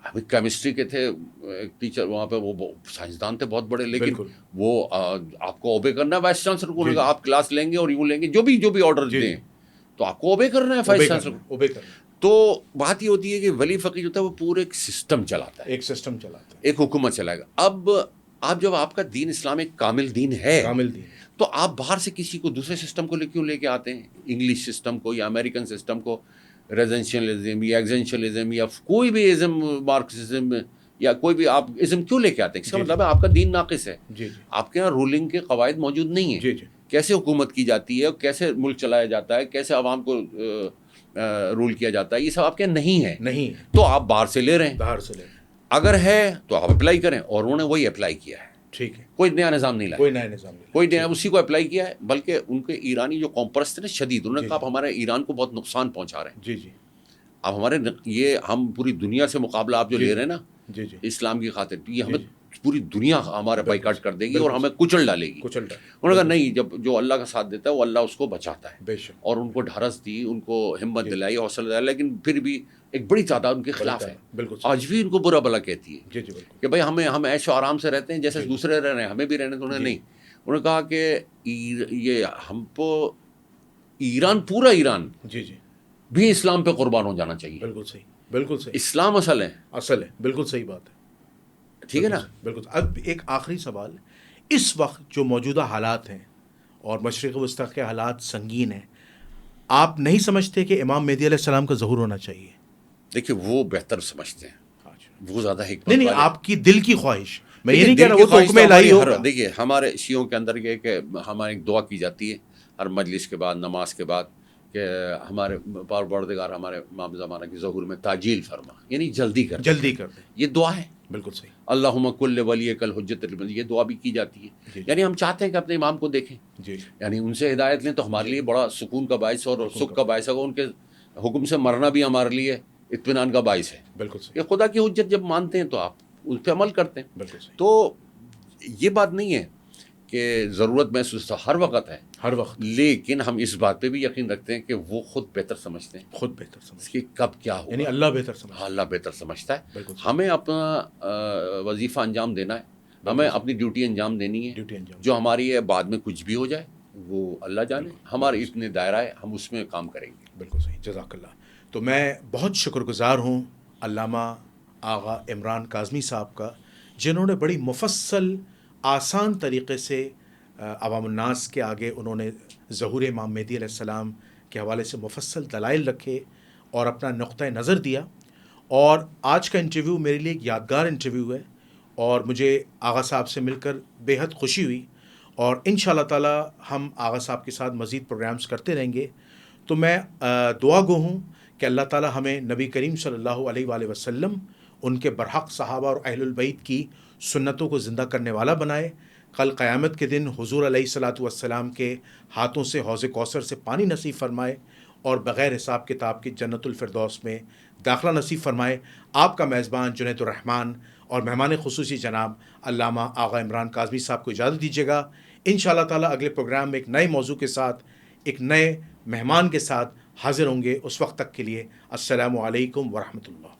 ابھی کیمسٹری کے تھے ایک ٹیچر وہاں پہ، وہ سائنسدان تھے بہت بڑے، لیکن بالکل. وہ آپ کو اوبے کرنا ہے وائس چانسلر کو. جی جی. آپ کلاس لیں گے اور یوں لیں گے، جو بھی آرڈر جی جی. دیں تو آپ کو اوبے کرنا ہے وائس چانسلر کو. اوبے کرنا. تو بات یہ ہوتی ہے کہ ولی فقیہ جو ہوتا ہے وہ پورے ایک سسٹم چلاتا ہے، ایک سسٹم چلاتا ہے. ایک حکومت چلائے گا. اب آپ جب آپ کا دین اسلام ایک کامل دین ہے کامل دین. تو آپ باہر سے کسی کو دوسرے سسٹم کو کیوں لے کے آتے ہیں؟ انگلش سسٹم کو یا امریکن سسٹم کو، ریزنشلزم یا ایگزنشلزم یا کوئی بھی ازم، مارکسزم یا کوئی بھی آپ ازم کیوں لے کے آتے ہیں؟ اس کا جی مطلب ہے آپ کا دین ناقص ہے. جی جی آپ کے یہاں رولنگ کے قواعد موجود نہیں ہیں. جی جی کیسے حکومت کی جاتی ہے، کیسے ملک چلایا جاتا ہے، کیسے عوام کو رول کیا جاتا ہے، یہ سب آپ کے نہیں ہے. نہیں. تو آپ باہر سے لے رہے ہیں. باہر سے لے. اگر ہے تو آپ اپلائی کریں، اور انہوں نے وہی اپلائی کیا ہے. ٹھیک ہے. کوئی نیا نظام نہیں لایا، کوئی نیا نظام نہیں. کوئی نیا اسی کو اپلائی کیا ہے. بلکہ ان کے ایرانی جو قوم پرست تھے نا شدید، انہوں نے جی کہا آپ ہمارے ایران کو بہت نقصان پہنچا رہے ہیں. جی جی اب ہمارے یہ ہم پوری دنیا سے مقابلہ آپ جو جی لے رہے ہیں نا جی جی اسلام کی خاطر، یہ ہمیں جی. پوری دنیا ہمارا بائیکاٹ کر دے گی اور ہمیں کچل ڈالے گی. کچل ڈال. انہوں نے کہا نہیں، جب جو اللہ کا ساتھ دیتا ہے وہ اللہ اس کو بچاتا ہے. بے شک. اور ان کو ڈھارس دی، ان کو ہمت جی. دلائی، حوصلہ دلائی، لیکن پھر بھی ایک بڑی تعداد ان کے خلاف ہے. بالکل. آج بھی ان کو برا بلا کہتی ہے جی جی بالکل. کہ بھائی ہم ایش و آرام سے رہتے ہیں جیسے جی. دوسرے رہ رہے ہیں، ہمیں بھی رہنے. تو انہوں نے جی. نہیں، انہوں نے کہا کہ یہ ہم کو ایران، پورا ایران جی جی بھی اسلام پہ قربان ہو جانا چاہیے. بالکل صحیح. بالکل صحیح. اسلام اصل ہے. اصل ہے. بالکل صحیح بات ہے. ٹھیک ہے نا. بالکل. اب ایک آخری سوال، اس وقت جو موجودہ حالات ہیں اور مشرق وسطی کے حالات سنگین ہیں، آپ نہیں سمجھتے کہ امام مہدی علیہ السلام کا ظہور ہونا چاہیے؟ دیکھیے وہ بحتر سمجھتے ہیں، وہ زیادہ حکمت نہیں والے. آپ کی دل کی خواہش، میں یہ نہیں کہہ رہا وہ تو حکم الہی ہوگا. دیکھیے ہمارے شیعوں کے اندر یہ کہ ہماری ایک دعا کی جاتی ہے ہر مجلس کے بعد، نماز کے بعد، کہ ہمارے پروردگار ہمارے امام زمانہ کی ظہور میں تاجیل فرما، یعنی جلدی کر دے. یہ دعا ہے. بالکل صحیح. اللہم کل ولیک الحجۃ، یہ دعا بھی کی جاتی ہے. جی. یعنی ہم چاہتے ہیں کہ اپنے امام کو دیکھیں، جی یعنی ان سے ہدایت لیں، تو ہمارے لیے بڑا سکون کا باعث اور سکھ کا باعث ہوگا. ان کے حکم سے مرنا بھی ہمارے لیے اطمینان کا باعث ہے. بالکل صحیح. کہ خدا کی حجت جب مانتے ہیں تو آپ اس پہ عمل کرتے ہیں. بالکل صحیح. تو یہ بات نہیں ہے کہ ضرورت محسوس ہر وقت ہے، ہر وقت، لیکن ہم اس بات پہ بھی یقین رکھتے ہیں کہ وہ خود بہتر سمجھتے ہیں خود بہتر اس سمجھ، کی کب کیا ہوگا. یعنی اللہ بہتر سمجھ. ہاں، اللہ بہتر سمجھتا ہے. بالکل صحیح. ہمیں اپنا وظیفہ انجام دینا ہے، ہمیں اپنی ڈیوٹی انجام دینی ہے. ڈیوٹی انجام. جو ہماری ہے بعد میں کچھ بھی ہو جائے وہ اللہ جانے، ہمارے اتنے دائرہ ہے، ہم اس میں کام کریں گے. بالکل صحیح. جزاک اللہ. تو میں بہت شکر گزار ہوں علامہ آغا عمران کاظمی صاحب کا، جنہوں نے بڑی مفصل آسان طریقے سے عوام الناس کے آگے انہوں نے ظہور امام مہدی علیہ السلام کے حوالے سے مفصل دلائل رکھے اور اپنا نقطہ نظر دیا. اور آج کا انٹرویو میرے لیے ایک یادگار انٹرویو ہے اور مجھے آغا صاحب سے مل کر بے حد خوشی ہوئی، اور ان شاء اللہ تعالیٰ ہم آغا صاحب کے ساتھ مزید پروگرامز کرتے رہیں گے. تو میں دعا گو ہوں کہ اللہ تعالیٰ ہمیں نبی کریم صلی اللہ علیہ وآلہ وسلم، ان کے برحق صحابہ اور اہل البیت کی سنتوں کو زندہ کرنے والا بنائے. کل قیامت کے دن حضور علیہ الصلاۃ والسلام کے ہاتھوں سے حوض کوثر سے پانی نصیب فرمائے، اور بغیر حساب کتاب کی جنت الفردوس میں داخلہ نصیب فرمائے۔ آپ کا میزبان جنید الرحمن اور مہمان خصوصی جناب علامہ آغا عمران کاظمی صاحب کو اجازت دیجیے گا۔ انشاءاللہ تعالیٰ اگلے پروگرام میں ایک نئے موضوع کے ساتھ، ایک نئے مہمان کے ساتھ حاضر ہوں گے۔ اس وقت تک کے لیے السلام علیکم ورحمۃ اللہ۔